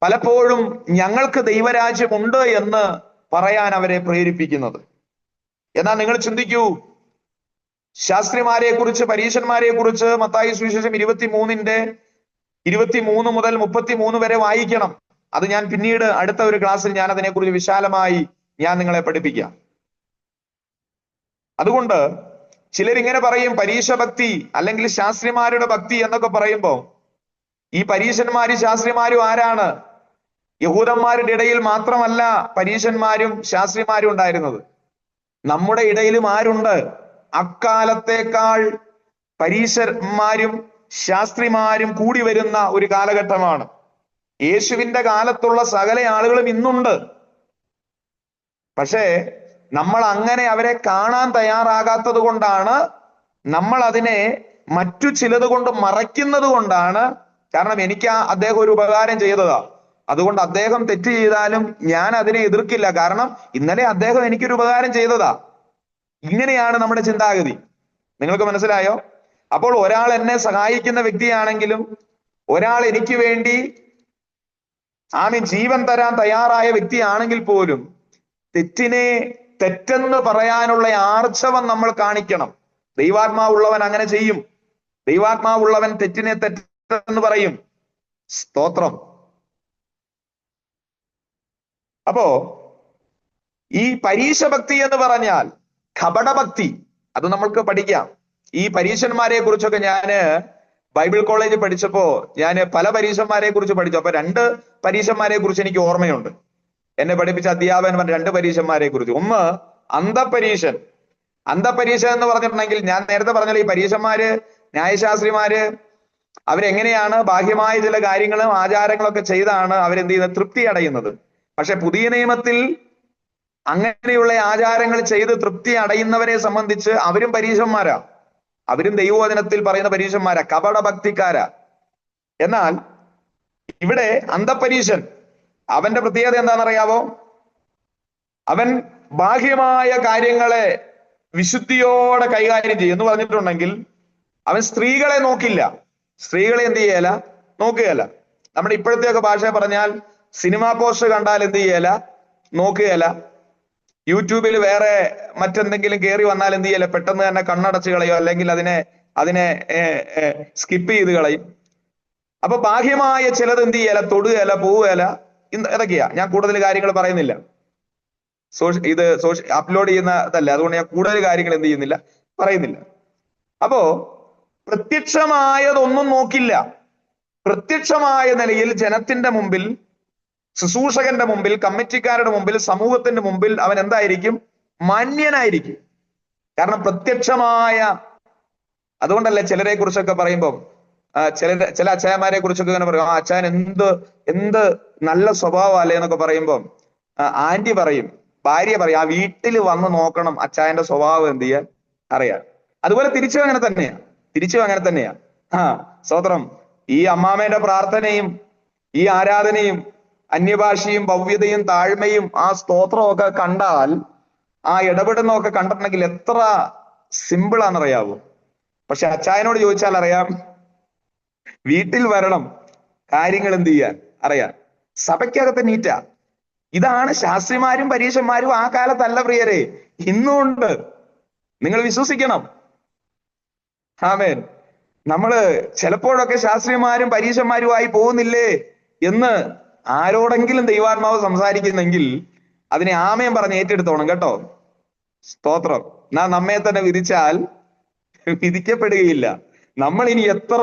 പലപ്പോഴും ഞങ്ങൾക്ക് ദൈവരാജ്യമുണ്ട് എന്ന് പറയാൻ അവരെ പ്രേരിപ്പിക്കുന്നത്. എന്നാൽ നിങ്ങൾ ചിന്തിക്കൂ, ശാസ്ത്രിമാരെ കുറിച്ച്, പരീശന്മാരെ കുറിച്ച് മത്തായി സുവിശേഷം 23 മുതൽ 33 വരെ വായിക്കണം. അത് ഞാൻ പിന്നീട് അടുത്ത ഒരു ക്ലാസ്സിൽ ഞാൻ അതിനെക്കുറിച്ച് വിശാലമായി ഞാൻ നിങ്ങളെ പഠിപ്പിക്കാം. അതുകൊണ്ട് ചിലരിങ്ങനെ പറയും പരീശഭക്തി അല്ലെങ്കിൽ ശാസ്ത്രിമാരുടെ ഭക്തി എന്നൊക്കെ പറയുമ്പോൾ, ഈ പരീശന്മാരും ശാസ്ത്രിമാരും ആരാണ്? യഹൂദന്മാരുടെ ഇടയിൽ മാത്രമല്ല പരീശന്മാരും ശാസ്ത്രിമാരും ഉണ്ടായിരുന്നത്, നമ്മുടെ ഇടയിലും ആരുണ്ട്? അക്കാലത്തേക്കാൾ പരീശന്മാരും ശാസ്ത്രിമാരും കൂടി വരുന്ന ഒരു കാലഘട്ടമാണ്. യേശുവിന്റെ കാലത്തുള്ള സകല ആളുകളും ഇന്നുണ്ട്. പക്ഷേ നമ്മൾ അങ്ങനെ അവരെ കാണാൻ തയ്യാറാകാത്തത് കൊണ്ടാണ്, നമ്മൾ അതിനെ മറ്റു ചിലത് കൊണ്ട് മറയ്ക്കുന്നത് കൊണ്ടാണ്. കാരണം എനിക്ക് അദ്ദേഹം ഒരു ഉപകാരം ചെയ്തതാ, അതുകൊണ്ട് അദ്ദേഹം തെറ്റ് ചെയ്താലും ഞാൻ അതിനെ എതിർക്കില്ല, കാരണം ഇന്നലെ അദ്ദേഹം എനിക്കൊരു ഉപകാരം ചെയ്തതാ. ഇങ്ങനെയാണ് നമ്മുടെ ചിന്താഗതി. നിങ്ങൾക്ക് മനസ്സിലായോ? അപ്പോൾ ഒരാൾ എന്നെ സഹായിക്കുന്ന വ്യക്തിയാണെങ്കിലും, ഒരാൾ എനിക്ക് വേണ്ടി ജീവൻ തരാൻ തയ്യാറായ വ്യക്തിയാണെങ്കിൽ പോലും തെറ്റിനെ തെറ്റെന്ന് പറയാനുള്ള ആർജവം നമ്മൾ കാണിക്കണം. ദൈവാത്മാവുള്ളവൻ അങ്ങനെ ചെയ്യും. ദൈവാത്മാവുള്ളവൻ തെറ്റിനെ തെറ്റെന്ന് പറയും. സ്തോത്രം. അപ്പോ ഈ പരീശഭക്തി എന്ന് പറഞ്ഞാൽ കപടഭക്തി, അത് നമ്മൾക്ക് പഠിക്കാം. ഈ പരീശന്മാരെ കുറിച്ചൊക്കെ ഞാന് ബൈബിൾ കോളേജിൽ പഠിച്ചപ്പോ ഞാൻ പല പരീശന്മാരെ കുറിച്ച് പഠിച്ചു. അപ്പൊ 2 പരീശന്മാരെ കുറിച്ച് എനിക്ക് ഓർമ്മയുണ്ട്. എന്നെ പഠിപ്പിച്ച അധ്യാപകൻ പറഞ്ഞ 2 പരീശന്മാരെ കുറിച്ച്. ഒന്ന് അന്ധപരീശൻ. അന്ധപരീശൻ എന്ന് പറഞ്ഞിട്ടുണ്ടെങ്കിൽ, ഞാൻ നേരത്തെ പറഞ്ഞല്ലോ, ഈ പരീശന്മാര് ന്യായശാസ്ത്രിമാര് അവരെങ്ങനെയാണ് ബാഹ്യമായ ചില കാര്യങ്ങളും ആചാരങ്ങളൊക്കെ ചെയ്താണ് അവരെന്ത് ചെയ്യുന്നത്? തൃപ്തി അടയുന്നത്. പക്ഷെ പുതിയ നിയമത്തിൽ അങ്ങനെയുള്ള ആചാരങ്ങൾ ചെയ്ത് തൃപ്തി അടയുന്നവരെ സംബന്ധിച്ച് അവരും പരീശന്മാരാ, അവരും ദൈവവചനത്തിൽ പറയുന്ന പരീശന്മാരാ, കപടഭക്തിക്കാരാ. എന്നാൽ ഇവിടെ അന്ധപരീശൻ അവന്റെ പ്രത്യേകത എന്താണെന്നറിയാവോ? അവൻ ബാഹ്യമായ കാര്യങ്ങളെ വിശുദ്ധിയോടെ കൈകാര്യം ചെയ്യും എന്ന് പറഞ്ഞിട്ടുണ്ടെങ്കിൽ അവൻ സ്ത്രീകളെ നോക്കില്ല. സ്ത്രീകളെ എന്ത് ചെയ്യല? നോക്കുകയല്ല. നമ്മുടെ ഇപ്പോഴത്തെയൊക്കെ ഭാഷ പറഞ്ഞാൽ സിനിമാ പോസ്റ്റർ കണ്ടാൽ എന്ത് ചെയ്യല? നോക്കുകയല്ല. യൂട്യൂബിൽ വേറെ മറ്റെന്തെങ്കിലും കയറി വന്നാൽ എന്ത് ചെയ്യല? പെട്ടെന്ന് തന്നെ കണ്ണടച്ച് കളയോ, അല്ലെങ്കിൽ അതിനെ സ്കിപ്പ് ചെയ്ത് കളയും. അപ്പൊ ബാഹ്യമായ ചിലത് എന്ത് ചെയ്യല? തൊടുകയല്ല, പോവുകയല്ല. ഇതൊക്കെയാ. ഞാൻ കൂടുതൽ കാര്യങ്ങൾ പറയുന്നില്ല. അപ്ലോഡ് ചെയ്യുന്നതല്ല, അതുകൊണ്ട് ഞാൻ കൂടുതൽ കാര്യങ്ങൾ എന്ത് ചെയ്യുന്നില്ല, പറയുന്നില്ല. അപ്പോ പ്രത്യക്ഷമായതൊന്നും നോക്കില്ല. പ്രത്യക്ഷമായ നിലയിൽ ജനത്തിന്റെ മുമ്പിൽ, ശുശ്രൂഷകന്റെ മുമ്പിൽ, കമ്മിറ്റിക്കാരുടെ മുമ്പിൽ, സമൂഹത്തിന്റെ മുമ്പിൽ അവൻ എന്തായിരിക്കും? മാന്യനായിരിക്കും. കാരണം പ്രത്യക്ഷമായ, അതുകൊണ്ടല്ലേ ചിലരെ കുറിച്ചൊക്കെ പറയുമ്പോൾ ചില അച്ചായന്മാരെ കുറിച്ചൊക്കെ ഇങ്ങനെ പറയും, ആ അച്ചായൻ എന്ത് നല്ല സ്വഭാവം അല്ലേ എന്നൊക്കെ പറയുമ്പോൾ ആന്റി പറയും, ഭാര്യ പറയും, ആ വീട്ടിൽ വന്ന് നോക്കണം അച്ചായന്റെ സ്വഭാവം എന്ത് ചെയ്യാൻ അറിയാം. അതുപോലെ തിരിച്ചും അങ്ങനെ തന്നെയാ. സ്തോത്രം. ഈ അമ്മാമേന്റെ പ്രാർത്ഥനയും ഈ ആരാധനയും അന്യഭാഷയും ഭവ്യതയും താഴ്മയും ആ സ്തോത്രവും ഒക്കെ കണ്ടാൽ, ആ ഇടപെടുന്നതൊക്കെ കണ്ടിട്ടുണ്ടെങ്കിൽ എത്ര സിമ്പിൾ ആണെന്നറിയാവോ? പക്ഷെ അച്ചായനോട് ചോദിച്ചാൽ അറിയാം, വീട്ടിൽ വരണം, കാര്യങ്ങൾ എന്ത് ചെയ്യാൻ അറിയാം. സഭയ്ക്കകത്ത് നീറ്റാ. ഇതാണ് ശാസ്ത്രിമാരും പരീശന്മാരും ആ കാലത്തല്ല പ്രിയരെ, ഇന്നുണ്ട്. നിങ്ങൾ വിശ്വസിക്കണം. ആമേൻ. നമ്മള് ചിലപ്പോഴൊക്കെ ശാസ്ത്രിമാരും പരീശന്മാരുമായി പോകുന്നില്ലേ എന്ന് ആരോടെങ്കിലും ദൈവാത്മാവ് സംസാരിക്കുന്നെങ്കിൽ അതിനെ ആമേൻ പറഞ്ഞ് ഏറ്റെടുത്തോണം കേട്ടോ. സ്തോത്രം. നമ്മെ തന്നെ വിധിച്ചാൽ വിധിക്കപ്പെടുകയില്ല. നമ്മൾ ഇനി എത്ര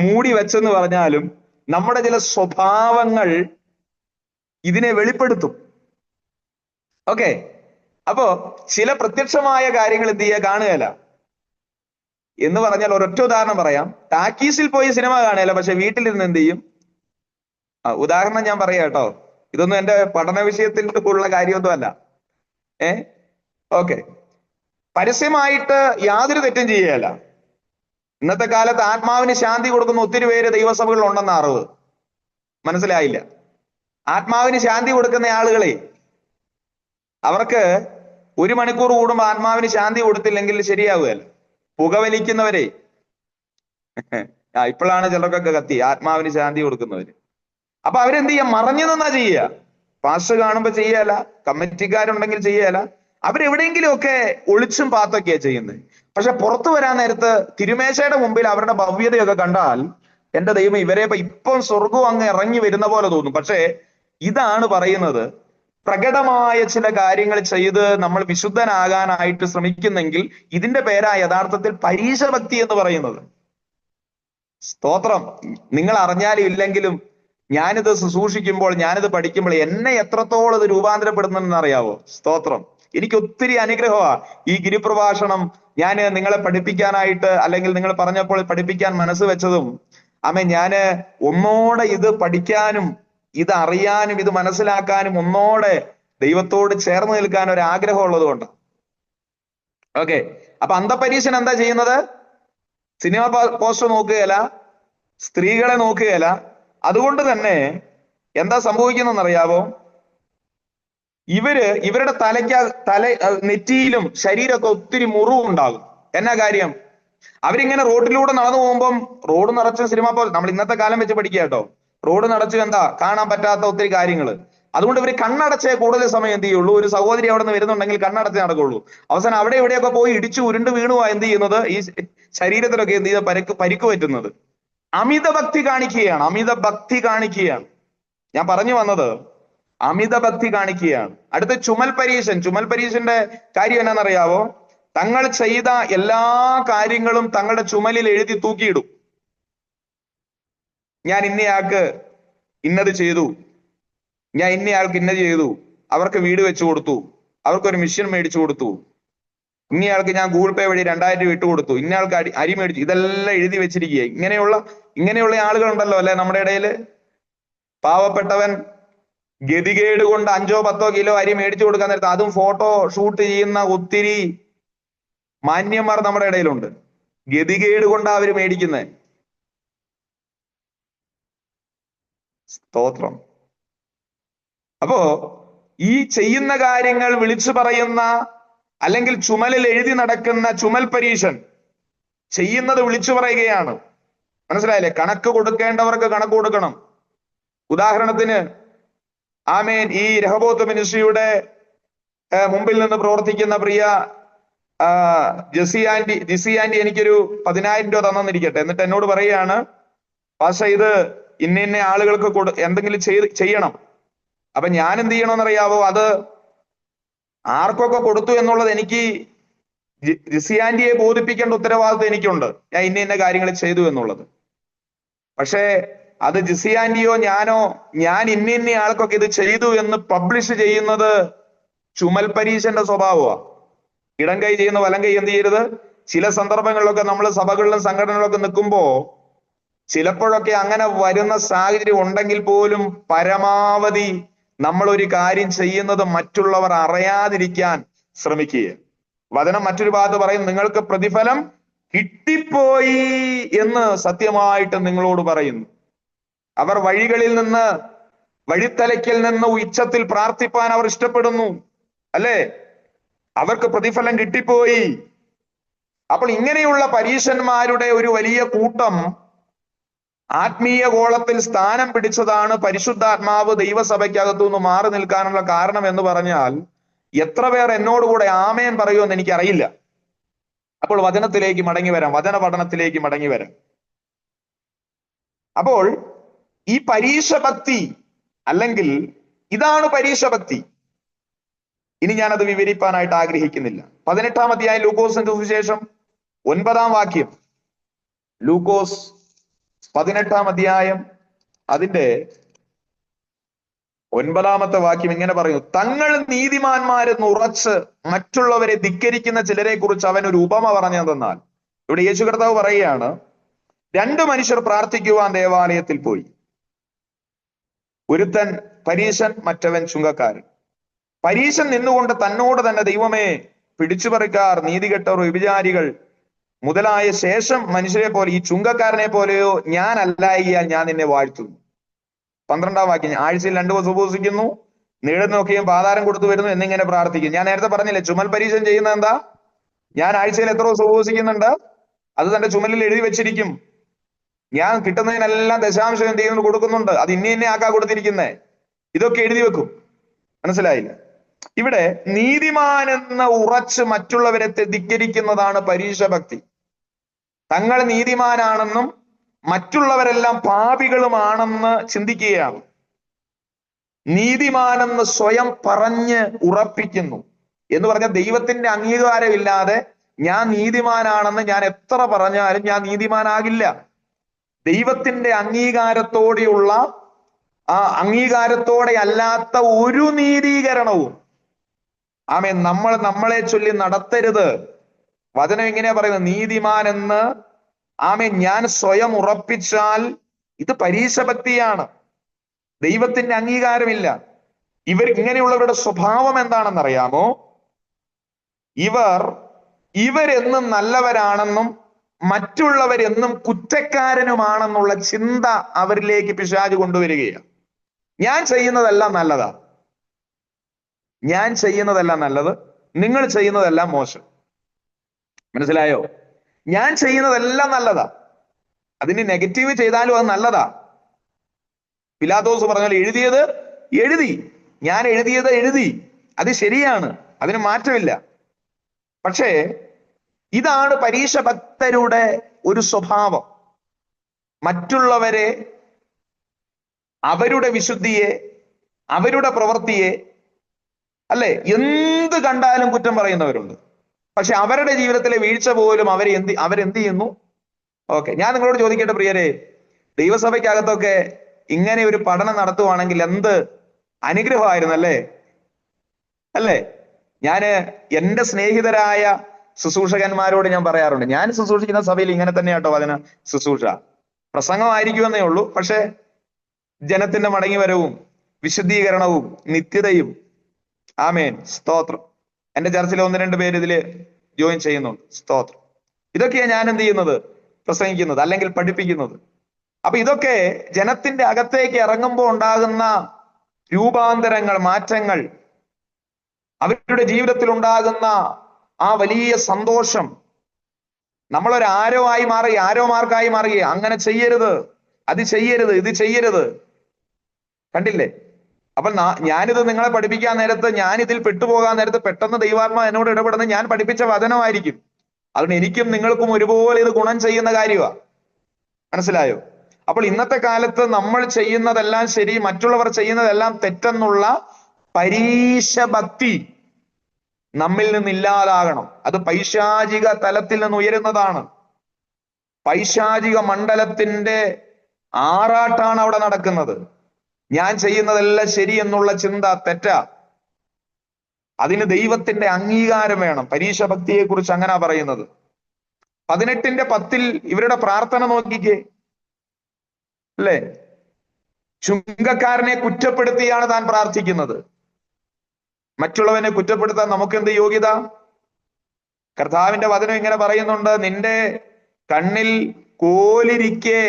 മൂടി വെച്ചെന്ന് പറഞ്ഞാലും നമ്മുടെ ചില സ്വഭാവങ്ങൾ ഇതിനെ വെളിപ്പെടുത്തും. ഓക്കെ. അപ്പോ ചില പ്രത്യക്ഷമായ കാര്യങ്ങൾ എന്ത് ചെയ്യുക? കാണുകയല്ല. എന്ന് പറഞ്ഞാൽ ഒരൊറ്റ ഉദാഹരണം പറയാം. ടാക്കീസിൽ പോയി സിനിമ കാണുകയല്ല, പക്ഷെ വീട്ടിലിരുന്ന് എന്ത് ചെയ്യും? ഉദാഹരണം ഞാൻ പറയാം കേട്ടോ. ഇതൊന്നും എന്റെ പഠന വിഷയത്തിൽ ഉള്ള കാര്യമൊന്നും അല്ല. ഓക്കെ. പരസ്യമായിട്ട് യാതൊരു തെറ്റും ചെയ്യുകയല്ല. ഇന്നത്തെ കാലത്ത് ആത്മാവിന് ശാന്തി കൊടുക്കുന്ന ഒത്തിരി പേര് ദൈവസഭകളിൽ ഉണ്ടെന്ന അറിവ്. മനസ്സിലായില്ല? ആത്മാവിന് ശാന്തി കൊടുക്കുന്ന ആളുകളെ, അവർക്ക് 1 മണിക്കൂർ കൂടുമ്പോ ആത്മാവിന് ശാന്തി കൊടുത്തില്ലെങ്കിൽ ശരിയാവുകയല്ല. പുകവലിക്കുന്നവരെ ഇപ്പോഴാണ് ചിലർക്കൊക്കെ കത്തി ആത്മാവിന് ശാന്തി കൊടുക്കുന്നവര്. അപ്പൊ അവരെന്ത് ചെയ്യാ? മറഞ്ഞു നിന്നാ ചെയ്യുക. പാസ്റ്റർ കാണുമ്പോ ചെയ്യല, കമ്മിറ്റിക്കാരുണ്ടെങ്കിൽ ചെയ്യല. അവരെവിടെയെങ്കിലും ഒക്കെ ഒളിച്ചും പാത്തൊക്കെയാ ചെയ്യുന്നത്. പക്ഷെ പുറത്തു വരാൻ നേരത്ത് തിരുമേശയുടെ മുമ്പിൽ അവരുടെ ഭവ്യതയൊക്കെ കണ്ടാൽ എന്റെ ദൈവം, ഇവരെ ഇപ്പം സ്വർഗം അങ്ങ് ഇറങ്ങി വരുന്ന പോലെ തോന്നും. പക്ഷേ ഇതാണ് പറയുന്നത്, പ്രകടമായ ചില കാര്യങ്ങൾ ചെയ്ത് നമ്മൾ വിശുദ്ധനാകാനായിട്ട് ശ്രമിക്കുന്നെങ്കിൽ ഇതിന്റെ പേരാ യഥാർത്ഥത്തിൽ പരീശഭക്തി എന്ന് പറയുന്നത്. സ്തോത്രം. നിങ്ങൾ അറിഞ്ഞാലും ഇല്ലെങ്കിലും ഞാനിത് ശുശ്രൂഷിക്കുമ്പോൾ, ഞാനിത് പഠിക്കുമ്പോൾ എന്നെ എത്രത്തോളം ഇത് രൂപാന്തരപ്പെടുന്നെന്ന് അറിയാവോ? സ്തോത്രം. എനിക്ക് ഒത്തിരി അനുഗ്രഹമാണ് ഈ ഗിരിപ്രഭാഷണം ഞാൻ നിങ്ങളെ പഠിപ്പിക്കാനായിട്ട്, അല്ലെങ്കിൽ നിങ്ങൾ പറഞ്ഞപ്പോൾ പഠിപ്പിക്കാൻ മനസ്സ് വെച്ചതും. ഞാന് ഒന്നോടെ ഇത് പഠിക്കാനും ഇത് അറിയാനും ഇത് മനസ്സിലാക്കാനും ഒന്നോടെ ദൈവത്തോട് ചേർന്ന് നിൽക്കാൻ ഒരു ആഗ്രഹം ഉള്ളത് കൊണ്ട്. ഓക്കെ. അപ്പൊ അന്ധപരീശൻ എന്താ ചെയ്യുന്നത്? സിനിമ പോസ്റ്റർ നോക്കുകയല്ല, സ്ത്രീകളെ നോക്കുകയല്ല. അതുകൊണ്ട് തന്നെ എന്താ സംഭവിക്കുന്നറിയാവോ? ഇവരുടെ നെറ്റിയിലും ശരീരമൊക്കെ ഒത്തിരി മുറിവുണ്ടാകും. എന്നാ കാര്യം? അവരിങ്ങനെ റോഡിലൂടെ നടന്നു പോകുമ്പം റോഡ് നിറച്ച സിനിമ നമ്മൾ ഇന്നത്തെ കാലം വെച്ച് പഠിക്കുക കേട്ടോ. റോഡ് നിറച്ച് എന്താ കാണാൻ പറ്റാത്ത ഒത്തിരി കാര്യങ്ങൾ. അതുകൊണ്ട് ഇവര് കണ്ണടച്ചേ കൂടുതൽ സമയം എന്ത് ചെയ്യുള്ളൂ. ഒരു സഹോദരി അവിടെ നിന്ന് വരുന്നുണ്ടെങ്കിൽ കണ്ണടച്ചേ നടക്കുള്ളൂ. അവസാനം അവിടെ എവിടെയൊക്കെ പോയി ഇടിച്ചു ഉരുണ്ട് വീണുവാ എന്ത് ചെയ്യുന്നത്? ഈ ശരീരത്തിലൊക്കെ എന്ത് ചെയ്ത പരിക്ക് പറ്റുന്നത്. അമിത ഭക്തി കാണിക്കുകയാണ്. ഞാൻ പറഞ്ഞു വന്നത് അമിത ഭക്തി കാണിക്കുകയാണ്. അടുത്ത ചുമൽ പരീശന്റെ കാര്യം എന്നാണെന്നറിയാവോ? തങ്ങൾ ചെയ്ത എല്ലാ കാര്യങ്ങളും തങ്ങളുടെ ചുമലിൽ എഴുതി തൂക്കിയിടും. ഞാൻ ഇന്നയാൾക്ക് ഇന്നത് ചെയ്തു, ഞാൻ ഇന്നയാൾക്ക് ഇന്നത് ചെയ്തു, അവർക്ക് വീട് വെച്ചു കൊടുത്തു, അവർക്കൊരു മിഷൻ മേടിച്ചു കൊടുത്തു, ഇന്നയാൾക്ക് ഞാൻ ഗൂഗിൾ പേ വഴി 2000 രൂപ ഇട്ട് കൊടുത്തു, ഇന്നയാൾക്ക് അരി മേടിച്ചു, ഇതെല്ലാം എഴുതി വെച്ചിരിക്കുക. ഇങ്ങനെയുള്ള ആളുകളുണ്ടല്ലോ അല്ലെ നമ്മുടെ ഇടയിൽ. പാവപ്പെട്ടവൻ ഗതികേട് കൊണ്ട് 5-10 കിലോ അരി മേടിച്ചു കൊടുക്കാൻ നേരത്ത് അതും ഫോട്ടോ ഷൂട്ട് ചെയ്യുന്ന ഒത്തിരി മാന്യന്മാർ നമ്മുടെ ഇടയിലുണ്ട്. ഗതികേട് കൊണ്ടാ അവര് മേടിക്കുന്നത്. സ്തോത്രം. അപ്പോ ഈ ചെയ്യുന്ന കാര്യങ്ങൾ വിളിച്ചു പറയുന്ന അല്ലെങ്കിൽ ചുമലിൽ എഴുതി നടക്കുന്ന ചുമൽ പരീശൻ ചെയ്യുന്നത് വിളിച്ചു പറയുകയാണ്. മനസ്സിലായില്ലേ? കണക്ക് കൊടുക്കേണ്ടവർക്ക് കണക്ക് കൊടുക്കണം. ഉദാഹരണത്തിന് ആമേൻ, ഈ രഹബോത്ത് മിനിസ്ട്രിയുടെ മുമ്പിൽ നിന്ന് പ്രവർത്തിക്കുന്ന പ്രിയ ജിസി ആന്റി എനിക്കൊരു 10,000 രൂപ തന്നിരിക്കട്ടെ. എന്നിട്ട് എന്നോട് പറയുകയാണ്, പക്ഷെ ഇത് ഇന്ന ആളുകൾക്ക് എന്തെങ്കിലും ചെയ്യണം. അപ്പൊ ഞാൻ എന്ത് ചെയ്യണമെന്നറിയാവോ? അത് ആർക്കൊക്കെ കൊടുത്തു എന്നുള്ളത് എനിക്ക് ജിസി ആന്റിയെ ബോധിപ്പിക്കേണ്ട ഉത്തരവാദിത്വം എനിക്കുണ്ട്. ഞാൻ ഇന്ന കാര്യങ്ങൾ ചെയ്തു എന്നുള്ളത്. പക്ഷേ അത് ജിസി ആന്റിയോ ഞാനോ ഞാൻ ഇന്ന ആൾക്കൊക്കെ ഇത് ചെയ്തു എന്ന് പബ്ലിഷ് ചെയ്യുന്നത് ചുമൽ പരീശന്റെ സ്വഭാവമാണ്. ഇടം കൈ ചെയ്യുന്ന വലം കൈ എന്ത് ചെയ്യരുത്. ചില സന്ദർഭങ്ങളിലൊക്കെ നമ്മൾ സഭകളിലും സംഘടനകളിലൊക്കെ നിൽക്കുമ്പോ ചിലപ്പോഴൊക്കെ അങ്ങനെ വരുന്ന സാഹചര്യം ഉണ്ടെങ്കിൽ പോലും പരമാവധി നമ്മൾ ഒരു കാര്യം ചെയ്യുന്നത് മറ്റുള്ളവർ അറിയാതിരിക്കാൻ ശ്രമിക്കുക. വചനം മറ്റൊരു ഭാഗത്ത് പറയും, നിങ്ങൾക്ക് പ്രതിഫലം കിട്ടിപ്പോയി എന്ന് സത്യമായിട്ട് നിങ്ങളോട് പറയുന്നു. അവർ വഴികളിൽ നിന്ന്, വഴിത്തലയ്ക്കൽ നിന്ന് ഉച്ചത്തിൽ പ്രാർത്ഥിപ്പാൻ അവർ ഇഷ്ടപ്പെടുന്നു, അല്ലേ? അവർക്ക് പ്രതിഫലം കിട്ടിപ്പോയി. അപ്പോൾ ഇങ്ങനെയുള്ള പരീശന്മാരുടെ ഒരു വലിയ കൂട്ടം ആത്മീയ ഗോളത്തിൽ സ്ഥാനം പിടിച്ചതാണ് പരിശുദ്ധാത്മാവ് ദൈവസഭയ്ക്കകത്തു നിന്ന് മാറി നിൽക്കാനുള്ള കാരണം എന്ന് പറഞ്ഞാൽ എത്ര പേർ എന്നോടുകൂടെ ആമേൻ പറയുമെന്ന് എനിക്കറിയില്ല. അപ്പോൾ വചനത്തിലേക്ക് മടങ്ങി വരാം, വചന പഠനത്തിലേക്ക് മടങ്ങി വരാം. അപ്പോൾ ഈ പരീശഭക്തി അല്ലെങ്കിൽ ഇതാണ് പരീശഭക്തി. ഇനി ഞാനത് വിവരിപ്പാനായിട്ട് ആഗ്രഹിക്കുന്നില്ല. 18-ാം അധ്യായം ലൂക്കോസിന്റെ സുവിശേഷം 9-ാം വാക്യം. ലൂക്കോസ് 18-ാം അധ്യായം അതിന്റെ 9-ാമത്തെ വാക്യം ഇങ്ങനെ പറയുന്നു, തങ്ങൾ നീതിമാന്മാരെന്ന് ഉറച്ച് മറ്റുള്ളവരെ ധിക്കരിക്കുന്ന ചിലരെ കുറിച്ച് അവൻ ഒരു ഉപമ പറഞ്ഞതെന്നാൽ. ഇവിടെ യേശു കർത്താവ് പറയുകയാണ്, 2 മനുഷ്യർ പ്രാർത്ഥിക്കുവാൻ ദേവാലയത്തിൽ പോയി. ഒരുത്തൻ പരീശൻ, മറ്റവൻ ചുങ്കക്കാരൻ. പരീശൻ നിന്നുകൊണ്ട് തന്നോട് തന്നെ, ദൈവമേ, പിടിച്ചുപറിക്കാർ, നീതികെട്ടവർ, വ്യഭിചാരികൾ മുതലായ ശേഷം മനുഷ്യരെ പോലെ ഈ ചുങ്കക്കാരനെ പോലെയോ ഞാൻ അല്ലായികയാൽ ഞാൻ നിന്നെ വാഴ്ത്തുന്നു. 12-ാം വാക്യം, ആഴ്ചയിൽ 2 ദിവസം ഉപവസിക്കുന്നു, നീളം നോക്കിയും പാതാരം കൊടുത്തു വരുന്നു എന്നിങ്ങനെ പ്രാർത്ഥിക്കും. ഞാൻ നേരത്തെ പറഞ്ഞില്ലേ, ചുമൽ പരീശൻ ചെയ്യുന്നത് എന്താ? ഞാൻ ആഴ്ചയിൽ എത്ര ദിവസം ഉപവസിക്കുന്നുണ്ട് അത് തന്റെ ചുമലിൽ എഴുതി വെച്ചിരിക്കും. ഞാൻ കിട്ടുന്നതിനെല്ലാം ദശാംശം എന്ത് ചെയ്യുന്നു? കൊടുക്കുന്നുണ്ട്. അത് ഇന്ന ആക്കാ കൊടുത്തിരിക്കുന്നേ. ഇതൊക്കെ എഴുതി വെക്കും. മനസ്സിലായില്ല? ഇവിടെ നീതിമാനെന്ന് ഉറച്ച് മറ്റുള്ളവരെ ധിക്കരിക്കുന്നതാണ് പരീശഭക്തി. തങ്ങൾ നീതിമാനാണെന്നും മറ്റുള്ളവരെല്ലാം പാപികളുമാണെന്ന് ചിന്തിക്കുകയാണ്. നീതിമാനെന്ന് സ്വയം പറഞ്ഞ് ഉറപ്പിക്കുന്നു എന്ന് പറഞ്ഞാൽ ദൈവത്തിന്റെ അംഗീകാരമില്ലാതെ ഞാൻ നീതിമാനാണെന്ന് ഞാൻ എത്ര പറഞ്ഞാലും ഞാൻ നീതിമാനാകില്ല. ദൈവത്തിന്റെ അംഗീകാരത്തോടെയുള്ള ആ അംഗീകാരത്തോടെ അല്ലാത്ത ഒരു നീതീകരണവും ആമേൻ നമ്മളെ ചൊല്ലി നടത്തരുത്. വചനം ഇങ്ങനെയാ പറയുന്നത്, നീതിമാൻ എന്ന് ആമേൻ ഞാൻ സ്വയം ഉറപ്പിച്ചാൽ ഇത് പരീശഭക്തിയാണ്. ദൈവത്തിന്റെ അംഗീകാരമില്ല. ഇങ്ങനെയുള്ളവരുടെ സ്വഭാവം എന്താണെന്നറിയാമോ? ഇവരെന്നും നല്ലവരാണെന്നും മറ്റുള്ളവരെന്നും കുറ്റക്കാരനുമാണെന്നുള്ള ചിന്ത അവരിലേക്ക് പിശാച് കൊണ്ടുവരികയാണ്. ഞാൻ ചെയ്യുന്നതെല്ലാം നല്ലതാ, ഞാൻ ചെയ്യുന്നതെല്ലാം നല്ലത്, നിങ്ങൾ ചെയ്യുന്നതെല്ലാം മോശം. മനസ്സിലായോ? ഞാൻ ചെയ്യുന്നതെല്ലാം നല്ലതാ, അതിന് നെഗറ്റീവ് ചെയ്താലും അത് നല്ലതാ. പിലാത്തോസ് പറഞ്ഞാൽ എഴുതിയത് എഴുതി, ഞാൻ എഴുതിയത് എഴുതി, അത് ശരിയാണ്, അതിന് മാറ്റമില്ല. പക്ഷേ ഇതാണ് പരീശഭക്തരുടെ ഒരു സ്വഭാവം. മറ്റുള്ളവരെ, അവരുടെ വിശുദ്ധിയെ, അവരുടെ പ്രവൃത്തിയെ, അല്ലെ, എന്ത് കണ്ടാലും കുറ്റം പറയുന്നവരുണ്ട്. പക്ഷെ അവരുടെ ജീവിതത്തിലെ വീഴ്ച പോലും അവരെന്ത് ചെയ്യുന്നു? ഓക്കെ, ഞാൻ നിങ്ങളോട് ചോദിക്കട്ടെ പ്രിയരെ, ദൈവസഭയ്ക്കകത്തൊക്കെ ഇങ്ങനെ ഒരു പഠനം നടത്തുവാണെങ്കിൽ എന്ത് അനുഗ്രഹമായിരുന്നു, അല്ലേ? ഞാന് എന്റെ സ്നേഹിതരായ ശുശ്രൂഷകന്മാരോട് ഞാൻ പറയാറുണ്ട്, ഞാൻ ശുശ്രൂഷിക്കുന്ന സഭയിൽ ഇങ്ങനെ തന്നെയാട്ടോ വചന ശുശ്രൂഷ. പ്രസംഗമായിരിക്കുമെന്നേ ഉള്ളൂ, പക്ഷെ ജനത്തിന്റെ മടങ്ങിവരവും വിശുദ്ധീകരണവും നിത്യതയും, ആമേൻ, സ്തോത്രം. എന്റെ ചർച്ചിൽ 1-2 പേര് ഇതില് ജോയിൻ ചെയ്യുന്നുണ്ട്. സ്തോത്രം. ഇതൊക്കെയാണ് ഞാൻ എന്ത് ചെയ്യുന്നത്? പ്രസംഗിക്കുന്നത് അല്ലെങ്കിൽ പഠിപ്പിക്കുന്നത്. അപ്പൊ ഇതൊക്കെ ജനത്തിന്റെ അകത്തേക്ക് ഇറങ്ങുമ്പോൾ ഉണ്ടാകുന്ന രൂപാന്തരങ്ങൾ, മാറ്റങ്ങൾ, അവരുടെ ജീവിതത്തിൽ ഉണ്ടാകുന്ന ആ വലിയ സന്തോഷം. നമ്മളൊരു ആരോ ആയി മാറി, ആരോ മാർക്കായി മാറി. അങ്ങനെ ചെയ്യരുത്, അത് ചെയ്യരുത്, ഇത് ചെയ്യരുത്. കണ്ടില്ലേ? അപ്പൊ ഞാനിത് നിങ്ങളെ പഠിപ്പിക്കാൻ നേരത്ത്, ഞാൻ ഇതിൽ പെട്ടുപോകാൻ നേരത്ത് പെട്ടെന്ന് ദൈവാത്മാ എന്നോട് ഇടപെടുന്ന ഞാൻ പഠിപ്പിച്ച വചനമായിരിക്കും. അതുകൊണ്ട് എനിക്കും നിങ്ങൾക്കും ഒരുപോലെ ഇത് ഗുണം ചെയ്യുന്ന കാര്യമാണ്. മനസ്സിലായോ? അപ്പോൾ ഇന്നത്തെ കാലത്ത് നമ്മൾ ചെയ്യുന്നതെല്ലാം ശരി, മറ്റുള്ളവർ ചെയ്യുന്നതെല്ലാം തെറ്റെന്നുള്ള പരീശ ഭക്തി നമ്മിൽ നിന്നില്ലാതാകണം. അത് പൈശാചിക തലത്തിൽ നിന്ന് ഉയരുന്നതാണ്. പൈശാചിക മണ്ഡലത്തിന്റെ ആറാട്ടാണ് അവിടെ നടക്കുന്നത്. ഞാൻ ചെയ്യുന്നതെല്ലാം ശരി എന്നുള്ള ചിന്ത തെറ്റാ. അതിന് ദൈവത്തിന്റെ അംഗീകാരം വേണം. പരീശ ഭക്തിയെ കുറിച്ച് അങ്ങനെ പറയുന്നത്. 18:10 ഇവരുടെ പ്രാർത്ഥന നോക്കിക്കേ, അല്ലേ? ചുങ്കക്കാരനെ കുറ്റപ്പെടുത്തിയാണ് താൻ പ്രാർത്ഥിക്കുന്നത്. മറ്റുള്ളവനെ കുറ്റപ്പെടുത്താൻ നമുക്കെന്ത് യോഗ്യത? കർത്താവിന്റെ വചനം ഇങ്ങനെ പറയുന്നുണ്ട്, നിന്റെ കണ്ണിൽ കോലിരിക്കെ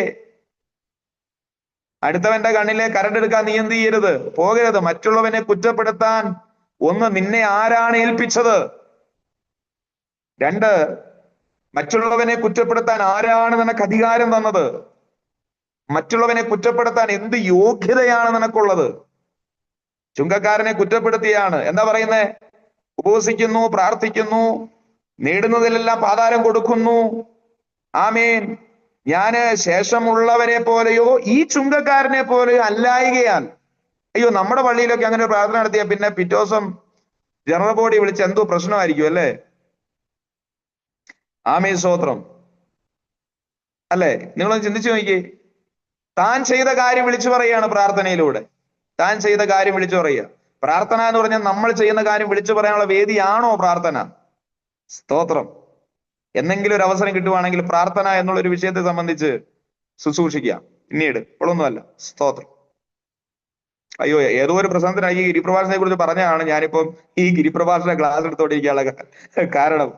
അടുത്തവന്റെ കണ്ണിലെ കരടെടുക്കാൻ നീ എന്ത് ചെയ്യരുത്? പോകരുത്. മറ്റുള്ളവനെ കുറ്റപ്പെടുത്താൻ ഒന്ന്, നിന്നെ ആരാണ് ഏൽപ്പിച്ചത്? 2, മറ്റുള്ളവനെ കുറ്റപ്പെടുത്താൻ ആരാണ് നിനക്ക് അധികാരം തന്നത്? മറ്റുള്ളവനെ കുറ്റപ്പെടുത്താൻ എന്ത് യോഗ്യതയാണ് നിനക്കുള്ളത്? ചുങ്കക്കാരനെ കുറ്റപ്പെടുത്തിയാണ്. എന്താ പറയുന്നേ? ഉപവസിക്കുന്നു, പ്രാർത്ഥിക്കുന്നു, നേടുന്നതിലെല്ലാം പാതാരം കൊടുക്കുന്നു. ആമേൻ. ഞാന് ശേഷമുള്ളവരെ പോലെയോ ഈ ചുങ്കക്കാരനെ പോലെയോ അല്ലായികയാൽ. അയ്യോ, നമ്മുടെ പള്ളിയിലൊക്കെ അങ്ങനെ ഒരു പ്രാർത്ഥന നടത്തിയാൽ പിന്നെ പിറ്റേ ദിവസം ജനറൽ ബോഡി വിളിച്ച് എന്തോ പ്രശ്നമായിരിക്കും, അല്ലേ? ആമേൻ, സ്തോത്രം. അല്ലേ? നിങ്ങളൊന്ന് ചിന്തിച്ചു നോക്കിയേ. താൻ ചെയ്ത കാര്യം വിളിച്ചു പറയുകയാണ് പ്രാർത്ഥനയിലൂടെ. താൻ ചെയ്ത കാര്യം വിളിച്ചു പറയുക. പ്രാർത്ഥന എന്ന് പറഞ്ഞാൽ നമ്മൾ ചെയ്യുന്ന കാര്യം വിളിച്ചു പറയാനുള്ള വേദിയാണോ പ്രാർത്ഥന? സ്തോത്രം. എന്നെങ്കിലും ഒരു അവസരം കിട്ടുവാണെങ്കിൽ പ്രാർത്ഥന എന്നുള്ളൊരു വിഷയത്തെ സംബന്ധിച്ച് ശുശ്രൂഷിക്കാം പിന്നീട്. ഇപ്പോഴൊന്നുമല്ല. സ്തോത്രം. അയ്യോ, ഏതോ ഒരു പ്രസംഗത്തിനായി ഈ ഗിരിപ്രഭാഷണത്തെ കുറിച്ച് പറഞ്ഞാണ് ഞാനിപ്പം ഈ ഗിരിപ്രഭാഷണ ക്ലാസ് എടുത്തോണ്ടിരിക്കാനുള്ള കാരണം.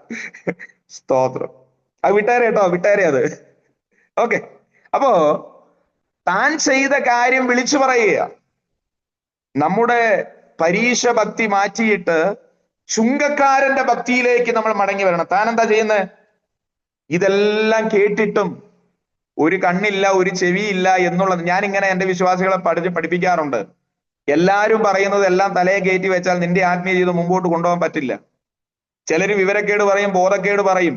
സ്തോത്രം. അത് വിട്ടേരെ കേട്ടോ, വിട്ടേരെ അത്. ഓക്കെ. അപ്പോ താൻ ചെയ്ത കാര്യം വിളിച്ചു പറയുക. നമ്മുടെ പരീശ ഭക്തി മാറ്റിയിട്ട് ചുങ്കക്കാരന്റെ ഭക്തിയിലേക്ക് നമ്മൾ മടങ്ങി വരണം. താൻ എന്താ ചെയ്യുന്നത്? ഇതെല്ലാം കേട്ടിട്ടും ഒരു കണ്ണില്ല, ഒരു ചെവിയില്ല എന്നുള്ളത് ഞാനിങ്ങനെ എന്റെ വിശ്വാസികളെ പഠിപ്പിക്കാറുണ്ട്. എല്ലാരും പറയുന്നത് എല്ലാം തലയെ കയറ്റി വെച്ചാൽ നിന്റെ ആത്മീയ ജീവിതം മുമ്പോട്ട് കൊണ്ടുപോകാൻ പറ്റില്ല. ചിലര് വിവരക്കേട് പറയും, ബോധക്കേട് പറയും,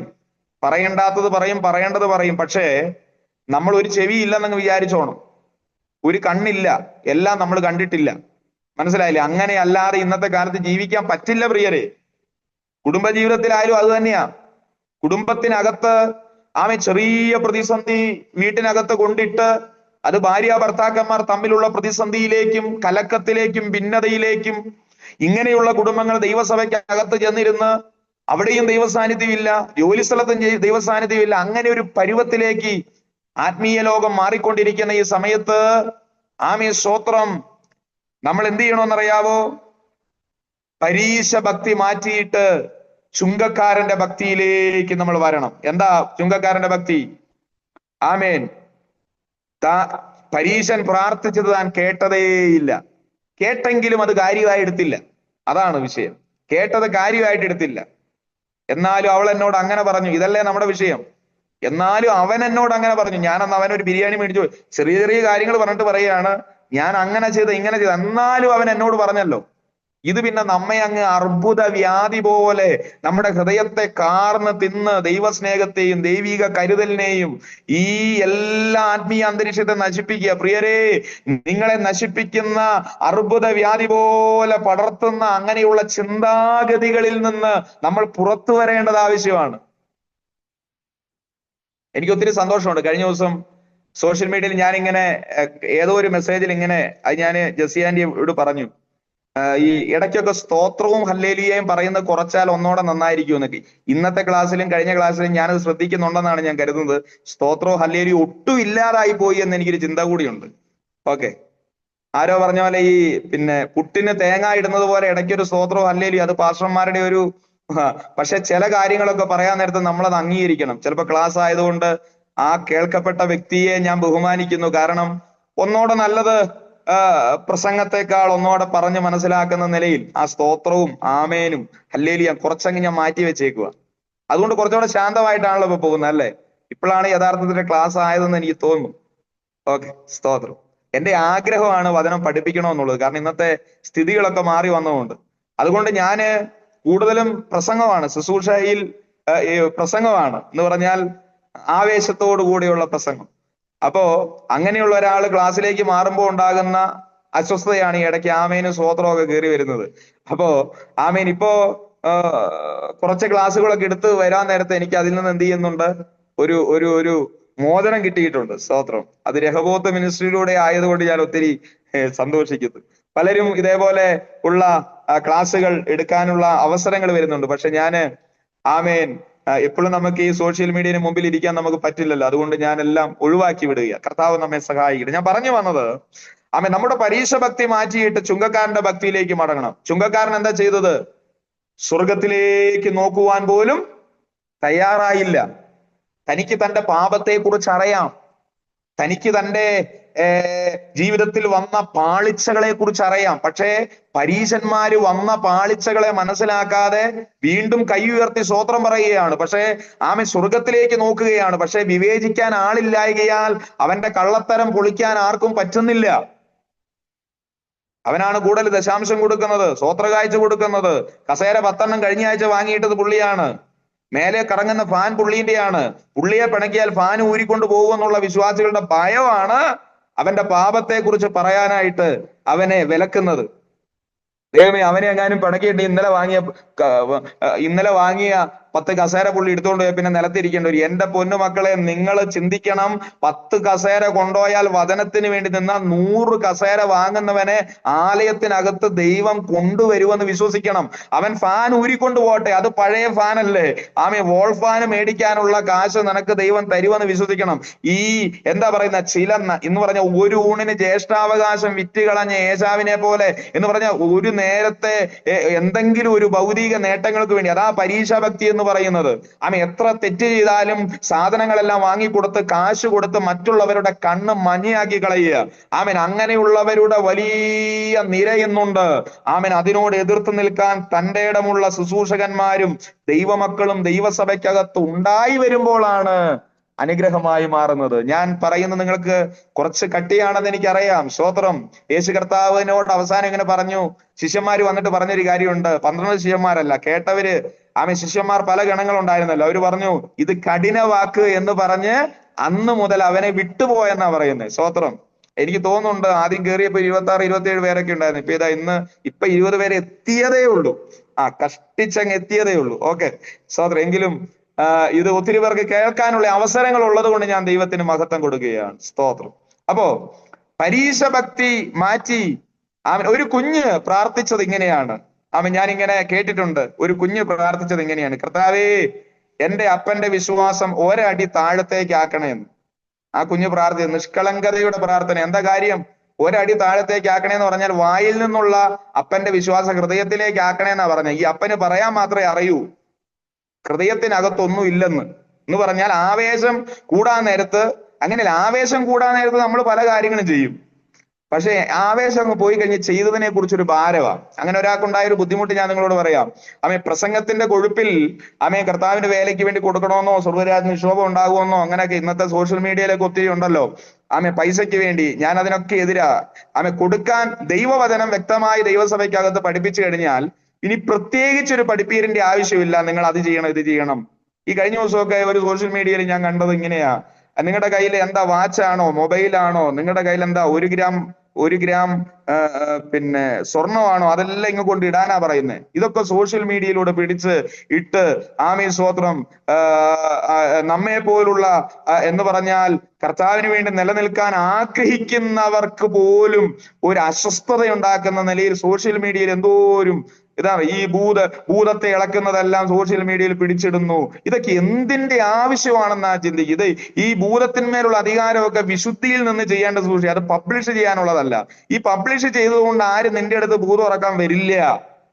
പറയണ്ടാത്തത് പറയും, പറയേണ്ടത് പറയും. പക്ഷേ നമ്മൾ ഒരു ചെവി ഇല്ലെന്നങ്ങ് വിചാരിച്ചോണം, ഒരു കണ്ണില്ല, എല്ലാം നമ്മൾ കണ്ടിട്ടില്ല. മനസ്സിലായില്ലേ? അങ്ങനെ അല്ലാതെ ഇന്നത്തെ കാലത്ത് ജീവിക്കാൻ പറ്റില്ല പ്രിയരെ. കുടുംബജീവിതത്തിലായാലും അത് തന്നെയാ. കുടുംബത്തിനകത്ത് ചെറിയ പ്രതിസന്ധി വീട്ടിനകത്ത് കൊണ്ടിട്ട് അത് ഭാര്യ ഭർത്താക്കന്മാർ തമ്മിലുള്ള പ്രതിസന്ധിയിലേക്കും കലക്കത്തിലേക്കും ഭിന്നതയിലേക്കും, ഇങ്ങനെയുള്ള കുടുംബങ്ങൾ ദൈവസഭയ്ക്കകത്ത് ചെന്നിരുന്ന് അവിടെയും ദൈവസാന്നിധ്യമില്ല, ജോലി സ്ഥലത്തും ദൈവസാന്നിധ്യമില്ല. അങ്ങനെ ഒരു പരുവത്തിലേക്ക് ആത്മീയ ലോകം മാറിക്കൊണ്ടിരിക്കുന്ന ഈ സമയത്ത് സ്തോത്രം, നമ്മൾ എന്ത് ചെയ്യണമെന്നറിയാവോ? പരീശ ഭക്തി മാറ്റിയിട്ട് ചുങ്കക്കാരന്റെ ഭക്തിയിലേക്ക് നമ്മൾ വരണം. എന്താ ചുങ്കക്കാരന്റെ ഭക്തി? ആമേൻ. പരീശൻ പ്രാർത്ഥിച്ചത് താൻ കേട്ടതേയില്ല. കേട്ടെങ്കിലും അത് കാര്യമായി എടുത്തില്ല. അതാണ് വിഷയം. കേട്ടത് കാര്യമായിട്ട് എടുത്തില്ല. എന്നാലും അവൾ എന്നോട് അങ്ങനെ പറഞ്ഞു. ഇതല്ലേ നമ്മുടെ വിഷയം. എന്നാലും അവൻ എന്നോട് അങ്ങനെ പറഞ്ഞു. ഞാനന്ന് അവനൊരു ബിരിയാണി മേടിച്ചു. ചെറിയ ചെറിയ കാര്യങ്ങൾ പറഞ്ഞിട്ട് പറയുകയാണ്, ഞാൻ അങ്ങനെ ചെയ്ത് ഇങ്ങനെ ചെയ്ത്. എന്നാലും അവൻ എന്നോട് പറഞ്ഞല്ലോ. ഇത് പിന്നെ നമ്മെ അങ്ങ് അർബുദ വ്യാധി പോലെ നമ്മുടെ ഹൃദയത്തെ കാർന്ന് തിന്ന് ദൈവസ്നേഹത്തെയും ദൈവിക കരുതലിനെയും ഈ എല്ലാ ആത്മീയ അന്തരീക്ഷത്തെ നശിപ്പിക്കുക. പ്രിയരെ, നിങ്ങളെ നശിപ്പിക്കുന്ന അർബുദ വ്യാധി പോലെ പടർത്തുന്ന അങ്ങനെയുള്ള ചിന്താഗതികളിൽ നിന്ന് നമ്മൾ പുറത്തു വരേണ്ടത് ആവശ്യമാണ്. എനിക്ക് ഒത്തിരി സന്തോഷമുണ്ട്. കഴിഞ്ഞ ദിവസം സോഷ്യൽ മീഡിയയിൽ ഞാനിങ്ങനെ ഏതോ ഒരു മെസ്സേജിൽ ഇങ്ങനെ അത് ഞാൻ ജെസ്സി ആന്റിയോട് പറഞ്ഞു, ഈ ഇടയ്ക്കൊക്കെ സ്തോത്രവും ഹല്ലേലൂയയും പറയുന്നത് കുറച്ചാൽ ഒന്നോടെ നന്നായിരിക്കും എന്നൊക്കെ. ഇന്നത്തെ ക്ലാസ്സിലും കഴിഞ്ഞ ക്ലാസ്സിലും ഞാനത് ശ്രദ്ധിക്കുന്നുണ്ടെന്നാണ് ഞാൻ കരുതുന്നത്. സ്തോത്രവും ഹല്ലേലൂയും ഒട്ടും ഇല്ലാതായി പോയി എന്ന് എനിക്കൊരു ചിന്ത കൂടിയുണ്ട്. ഓക്കെ. ആരോ പറഞ്ഞ പോലെ ഈ പുട്ടിന് തേങ്ങ ഇടുന്നത് പോലെ ഇടയ്ക്കൊരു സ്തോത്രവും ഹല്ലേലൂയും, അത് പാസ്റ്റർമാരുടെ ഒരു പക്ഷെ ചില കാര്യങ്ങളൊക്കെ പറയാൻ നേരത്ത് നമ്മളത് അംഗീകരിക്കണം. ചിലപ്പോൾ ക്ലാസ് ആയതുകൊണ്ട് ആ കേൾക്കപ്പെട്ട വ്യക്തിയെ ഞാൻ ബഹുമാനിക്കുന്നു. കാരണം ഒന്നോടെ നല്ലത് പ്രസംഗത്തെക്കാൾ ഒന്നോടെ പറഞ്ഞ് മനസ്സിലാക്കുന്ന നിലയിൽ ആ സ്തോത്രവും ആമേനും ഹല്ലേലൂയ കുറച്ചങ്ങ് ഞാൻ മാറ്റി വെച്ചേക്കുക. അതുകൊണ്ട് കുറച്ചുകൂടെ ശാന്തമായിട്ടാണല്ലോ ഇപ്പൊ പോകുന്നത് അല്ലേ? ഇപ്പോഴാണ് യഥാർത്ഥത്തിന്റെ ക്ലാസ് ആയതെന്ന് എനിക്ക് തോന്നുന്നു. ഓക്കെ, സ്തോത്രം. എന്റെ ആഗ്രഹമാണ് വചനം പഠിപ്പിക്കണമെന്നുള്ളത്. കാരണം ഇന്നത്തെ സ്ഥിതികളൊക്കെ മാറി വന്നതുകൊണ്ട്. അതുകൊണ്ട് ഞാന് കൂടുതലും പ്രസംഗമാണ്, ശുശ്രൂഷയിൽ പ്രസംഗമാണ് എന്ന് പറഞ്ഞാൽ ആവേശത്തോടു കൂടിയുള്ള പ്രസംഗം. അപ്പോ അങ്ങനെയുള്ള ഒരാൾ ക്ലാസ്സിലേക്ക് മാറുമ്പോൾ ഉണ്ടാകുന്ന അസ്വസ്ഥതയാണ് ഈ ഇടയ്ക്ക് ആമേനും സ്വോത്രവും ഒക്കെ കയറി വരുന്നത്. അപ്പോ ആമേൻ ഇപ്പോ കുറച്ച് ക്ലാസ്സുകളൊക്കെ എടുത്ത് വരാൻ നേരത്തെ എനിക്ക് അതിൽ നിന്ന് എന്ത് ചെയ്യുന്നുണ്ട്, ഒരു ഒരു ഒരു മോചനം കിട്ടിയിട്ടുണ്ട്. സ്തോത്രം. അത് രഹബോത്ത് മിനിസ്ട്രിയിലൂടെ ആയതുകൊണ്ട് ഞാൻ ഒത്തിരി സന്തോഷിക്കുന്നു. പലരും ഇതേപോലെ ഉള്ള ക്ലാസ്സുകൾ എടുക്കാനുള്ള അവസരങ്ങൾ വരുന്നുണ്ട്. പക്ഷെ ഞാന് ആമേൻ എപ്പോഴും നമുക്ക് ഈ സോഷ്യൽ മീഡിയന് മുമ്പിൽ ഇരിക്കാൻ നമുക്ക് പറ്റില്ലല്ലോ. അതുകൊണ്ട് ഞാൻ എല്ലാം ഒഴിവാക്കി വിടുക. കർത്താവ് നമ്മെ സഹായിക്കട്ടെ. ഞാൻ പറഞ്ഞു വന്നത് ആമേൻ നമ്മുടെ പരീക്ഷ ഭക്തി മാറ്റിയിട്ട് ചുങ്കക്കാരന്റെ ഭക്തിയിലേക്ക് മടങ്ങണം. ചുങ്കക്കാരൻ എന്താ ചെയ്തത്? സ്വർഗത്തിലേക്ക് നോക്കുവാൻ പോലും തയ്യാറായില്ല. തനിക്ക് തന്റെ പാപത്തെ കുറിച്ച് അറിയാം, തനിക്ക് തന്റെ ജീവിതത്തിൽ വന്ന പാളിച്ചകളെ കുറിച്ച് അറിയാം. പക്ഷേ പരീശന്മാര് വന്ന പാളിച്ചകളെ മനസ്സിലാക്കാതെ വീണ്ടും കൈ ഉയർത്തി സ്തോത്രം പറയുകയാണ്. പക്ഷേ ആമൻ സ്വർഗത്തിലേക്ക് നോക്കുകയാണ്. പക്ഷെ വിവേചിക്കാൻ ആളില്ലായകയാൽ അവന്റെ കള്ളത്തരം പൊളിക്കാൻ ആർക്കും പറ്റുന്നില്ല. അവനാണ് കൂടുതൽ ദശാംശം കൊടുക്കുന്നത്, സ്വോത്ര കാഴ്ച കൊടുക്കുന്നത്. കസേര 10 കഴിഞ്ഞ ആഴ്ച വാങ്ങിയിട്ടത് പുള്ളിയാണ്. മേലെ കറങ്ങുന്ന ഫാൻ പുള്ളീന്റെയാണ്. പുള്ളിയെ പിണക്കിയാൽ ഫാൻ ഊരിക്കൊണ്ട് പോകുമെന്നുള്ള വിശ്വാസികളുടെ ഭയമാണ് അവന്റെ പാപത്തെ കുറിച്ച് പറയാനായിട്ട് അവനെ വിലക്കുന്നത്. ദൈവമേ, അവനെ എങ്ങാനും പിണക്കിയിട്ട് ഇന്നലെ വാങ്ങിയ 10 കസേര പുള്ളി എടുത്തുകൊണ്ട് പോയി പിന്നെ നിലത്തിരിക്കേണ്ടി വരും. എന്റെ പൊന്നുമക്കളെ, നിങ്ങൾ ചിന്തിക്കണം. 10 കസേര കൊണ്ടുപോയാൽ വചനത്തിന് വേണ്ടി നിന്ന 100 കസേര വാങ്ങുന്നവനെ ആലയത്തിനകത്ത് ദൈവം കൊണ്ടുവരുമെന്ന് വിശ്വസിക്കണം. അവൻ ഫാൻ ഊരിക്കൊണ്ടു പോട്ടെ, അത് പഴയ ഫാനല്ലേ. ആമേ, വോൾ ഫാൻ മേടിക്കാനുള്ള കാശ് നിനക്ക് ദൈവം തരുമെന്ന് വിശ്വസിക്കണം. ഈ എന്താ പറയുന്ന ഇന്ന് പറഞ്ഞ ഒരു ഊണിന് ജ്യേഷ്ഠാവകാശം വിറ്റുകളഞ്ഞ ഏശാവിനെ പോലെ എന്ന് പറഞ്ഞ ഒരു നേരത്തെ എന്തെങ്കിലും ഒരു ഭൗതിക നേട്ടങ്ങൾക്ക് വേണ്ടി, അതാ പരീക്ഷാ ഭക്തി എന്ന് പറയുന്നത്. ആമ എത്ര തെറ്റ് ചെയ്താലും സാധനങ്ങളെല്ലാം വാങ്ങിക്കൊടുത്ത് കാശ് കൊടുത്ത് മറ്റുള്ളവരുടെ കണ്ണ് മഞ്ഞയാക്കി കളയുക. ആമൻ അങ്ങനെയുള്ളവരുടെ വലിയ നിര ഇന്നുണ്ട്. ആമൻ അതിനോട് എതിർത്ത് നിൽക്കാൻ തന്റെ ഇടമുള്ള ശുശ്രൂഷകന്മാരും ദൈവമക്കളും ദൈവസഭയ്ക്കകത്ത് ഉണ്ടായി വരുമ്പോഴാണ് അനുഗ്രഹമായി മാറുന്നത്. ഞാൻ പറയുന്നത് നിങ്ങൾക്ക് കുറച്ച് കട്ടിയാണെന്ന് എനിക്കറിയാം. സ്തോത്രം. യേശു കർത്താവിനോട് അവസാനം ഇങ്ങനെ പറഞ്ഞു, ശിഷ്യന്മാര് വന്നിട്ട് പറഞ്ഞൊരു കാര്യമുണ്ട്. 12 ശിഷ്യന്മാരല്ല, കേട്ടവര് ശിഷ്യന്മാർ പല ഗണങ്ങളുണ്ടായിരുന്നല്ലോ. അവര് പറഞ്ഞു, ഇത് കഠിന വാക്ക് എന്ന് പറഞ്ഞ് അന്ന് മുതൽ അവനെ വിട്ടുപോയെന്നാ പറയുന്നത്. സ്തോത്രം. എനിക്ക് തോന്നുന്നുണ്ട് ആദ്യം കയറിയപ്പോ 26, 27 പേരൊക്കെ ഉണ്ടായിരുന്നു. ഇപ്പൊ 20 പേരെ എത്തിയതേ ഉള്ളൂ. കഷ്ടിച്ചങ്ങ് എത്തിയതേ ഉള്ളൂ. ഓക്കെ, സ്തോത്രം. എങ്കിലും ഇത് ഒത്തിരി പേർക്ക് കേൾക്കാനുള്ള അവസരങ്ങൾ ഉള്ളത് കൊണ്ട് ഞാൻ ദൈവത്തിന് മഹത്വം കൊടുക്കുകയാണ്. സ്തോത്രം. അപ്പോ പരീക്ഷ ഭക്തി മാറ്റി ഒരു കുഞ്ഞ് പ്രാർത്ഥിച്ചത് ഇങ്ങനെയാണ്. ഞാൻ ഇങ്ങനെ കേട്ടിട്ടുണ്ട്. ഒരു കുഞ്ഞ് പ്രാർത്ഥിച്ചത് ഇങ്ങനെയാണ്, കർത്താവേ, എന്റെ അപ്പന്റെ വിശ്വാസം ഒരടി താഴത്തേക്ക് ആക്കണേന്ന്. ആ കുഞ്ഞ് പ്രാർത്ഥിച്ചത് നിഷ്കളങ്കതയുടെ പ്രാർത്ഥന. എന്താ കാര്യം? ഒരടി താഴത്തേക്ക് ആക്കണേന്ന് പറഞ്ഞാൽ വായിൽ നിന്നുള്ള അപ്പന്റെ വിശ്വാസം ഹൃദയത്തിലേക്ക് ആക്കണേന്നാ പറഞ്ഞത്. ഈ അപ്പന് പറയാൻ മാത്രമേ അറിയൂ, ഹൃദയത്തിനകത്തൊന്നും ഇല്ലെന്ന്. എന്ന് പറഞ്ഞാൽ ആവേശം കൂടാൻ നേരത്ത്, അങ്ങനെയല്ല, ആവേശം കൂടാൻ നേരത്ത് നമ്മൾ പല കാര്യങ്ങളും ചെയ്യും. പക്ഷെ ആവേശം അങ്ങ് പോയി കഴിഞ്ഞ് ചെയ്തതിനെ കുറിച്ചൊരു ഭാരമാണ്. അങ്ങനെ ഒരാൾക്കുണ്ടായൊരു ബുദ്ധിമുട്ട് ഞാൻ നിങ്ങളോട് പറയാം. പ്രസംഗത്തിന്റെ കൊഴുപ്പിൽ കർത്താവിന്റെ വേലയ്ക്ക് വേണ്ടി കൊടുക്കണമെന്നോ സ്വർഗരാജ് നിക്ഷോഭം ഉണ്ടാകുമെന്നോ അങ്ങനെയൊക്കെ ഇന്നത്തെ സോഷ്യൽ മീഡിയയിലൊക്കെ ഒത്തിരി ഉണ്ടല്ലോ. പൈസയ്ക്ക് വേണ്ടി. ഞാൻ അതിനൊക്കെ എതിരാ. കൊടുക്കാൻ ദൈവവചനം വ്യക്തമായി ദൈവസഭയ്ക്കകത്ത് പഠിപ്പിച്ചു കഴിഞ്ഞാൽ ഇനി പ്രത്യേകിച്ചൊരു പഠിപ്പീരിന്റെ ആവശ്യമില്ല. നിങ്ങൾ അത് ചെയ്യണം, ഇത് ചെയ്യണം. ഈ കഴിഞ്ഞ ദിവസമൊക്കെ ഒരു സോഷ്യൽ മീഡിയയിൽ ഞാൻ കണ്ടത് ഇങ്ങനെയാ. നിങ്ങളുടെ കയ്യിൽ എന്താ, വാച്ചാണോ, മൊബൈലാണോ, നിങ്ങളുടെ കയ്യിൽ എന്താ 1 ഗ്രാം പിന്നെ സ്വർണമാണോ, അതെല്ലാം ഇങ്ങ് കൊണ്ട് ഇടാനാ പറയുന്നത്. ഇതൊക്കെ സോഷ്യൽ മീഡിയയിലൂടെ പിടിച്ച് ഇട്ട് സ്തോത്രം നമ്മെ പോലുള്ള എന്ന് പറഞ്ഞാൽ കർത്താവിന് വേണ്ടി നിലനിൽക്കാൻ ആഗ്രഹിക്കുന്നവർക്ക് പോലും ഒരു അസ്വസ്ഥത ഉണ്ടാക്കുന്ന നിലയിൽ സോഷ്യൽ മീഡിയയിൽ എന്തോരും ഇതാണ്. ഈ ഭൂതത്തെ ഇളക്കുന്നതെല്ലാം സോഷ്യൽ മീഡിയയിൽ പിടിച്ചിടുന്നു. ഇതൊക്കെ എന്തിന്റെ ആവശ്യമാണെന്നാ ചിന്തിക്കുക. ഈ ഭൂതത്തിന്മേലുള്ള അധികാരമൊക്കെ വിശുദ്ധിയിൽ നിന്ന് ചെയ്യേണ്ട സൂക്ഷിക്കുക. അത് പബ്ലിഷ് ചെയ്യാനുള്ളതല്ല. ഈ പബ്ലിഷ് ചെയ്തതുകൊണ്ട് ആരും നിന്റെ അടുത്ത് ഭൂതം ഇറക്കാൻ വരില്ല.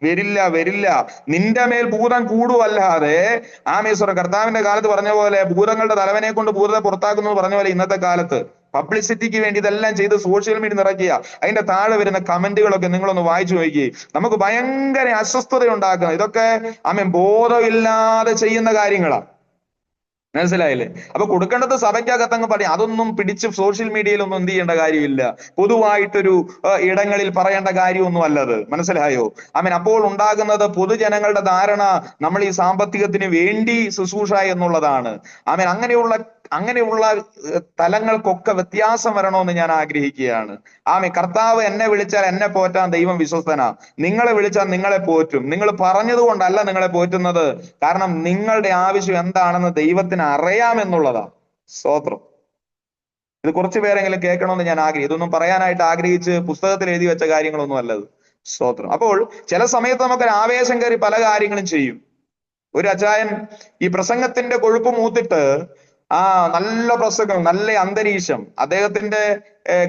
വരില്ല, വരില്ല. നിന്റെ മേൽ ഭൂതം കൂടുവല്ലാതെ. ആമേശ്വരം കർത്താവിന്റെ കാലത്ത് പറഞ്ഞ പോലെ ഭൂതങ്ങളുടെ തലവനെ കൊണ്ട് ഭൂതത്തെ പുറത്താക്കുന്നു പറഞ്ഞ പോലെ ഇന്നത്തെ കാലത്ത് പബ്ലിസിറ്റിക്ക് വേണ്ടി ഇതെല്ലാം ചെയ്ത് സോഷ്യൽ മീഡിയ നിറയ്ക്കുക. അതിന്റെ താഴെ വരുന്ന കമന്റുകളൊക്കെ നിങ്ങളൊന്ന് വായിച്ചു നോക്കി. നമുക്ക് ഭയങ്കര അസ്വസ്ഥത ഉണ്ടാക്കുന്നത് ഇതൊക്കെ ബോധമില്ലാതെ ചെയ്യുന്ന കാര്യങ്ങളാണ്. മനസ്സിലായില്ലേ? അപ്പൊ കൊടുക്കേണ്ടത് സഭയ്ക്കകത്തങ്ങ് പറയും. അതൊന്നും പിടിച്ച് സോഷ്യൽ മീഡിയയിലൊന്നും എന്ത് ചെയ്യേണ്ട കാര്യമില്ല. പൊതുവായിട്ടൊരു ഇടങ്ങളിൽ പറയേണ്ട കാര്യമൊന്നും അല്ലത്. മനസ്സിലായോ? അപ്പോൾ ഉണ്ടാകുന്നത് പൊതുജനങ്ങളുടെ ധാരണ നമ്മൾ ഈ സാമ്പത്തികത്തിന് വേണ്ടി ശുശ്രൂഷ എന്നുള്ളതാണ്. അങ്ങനെയുള്ള തലങ്ങൾക്കൊക്കെ വ്യത്യാസം വരണമെന്ന് ഞാൻ ആഗ്രഹിക്കുകയാണ്. കർത്താവ് എന്നെ വിളിച്ചാൽ എന്നെ പോറ്റാൻ ദൈവം വിശ്വസ്തനാ. നിങ്ങളെ വിളിച്ചാൽ നിങ്ങളെ പോറ്റും. നിങ്ങൾ പറഞ്ഞതുകൊണ്ടല്ല നിങ്ങളെ പോറ്റുന്നത്, കാരണം നിങ്ങളുടെ ആവശ്യം എന്താണെന്ന് ദൈവത്തിന് അറിയാമെന്നുള്ളതാ. സ്തോത്രം. ഇത് കുറച്ചു പേരെങ്കിലും കേൾക്കണമെന്ന് ഞാൻ ആഗ്രഹിക്കും. ഇതൊന്നും പറയാനായിട്ട് ആഗ്രഹിച്ച് പുസ്തകത്തിൽ എഴുതി വെച്ച കാര്യങ്ങളൊന്നും അല്ലത്. സ്തോത്രം. അപ്പോൾ ചില സമയത്ത് നമുക്കൊരു ആവേശം കയറി പല കാര്യങ്ങളും ചെയ്യും. ഒരു അച്ചായൻ ഈ പ്രസംഗത്തിന്റെ കൊഴുപ്പ് മൂത്തിട്ട് നല്ല പ്രസംഗം, നല്ല അന്തരീക്ഷം, അദ്ദേഹത്തിന്റെ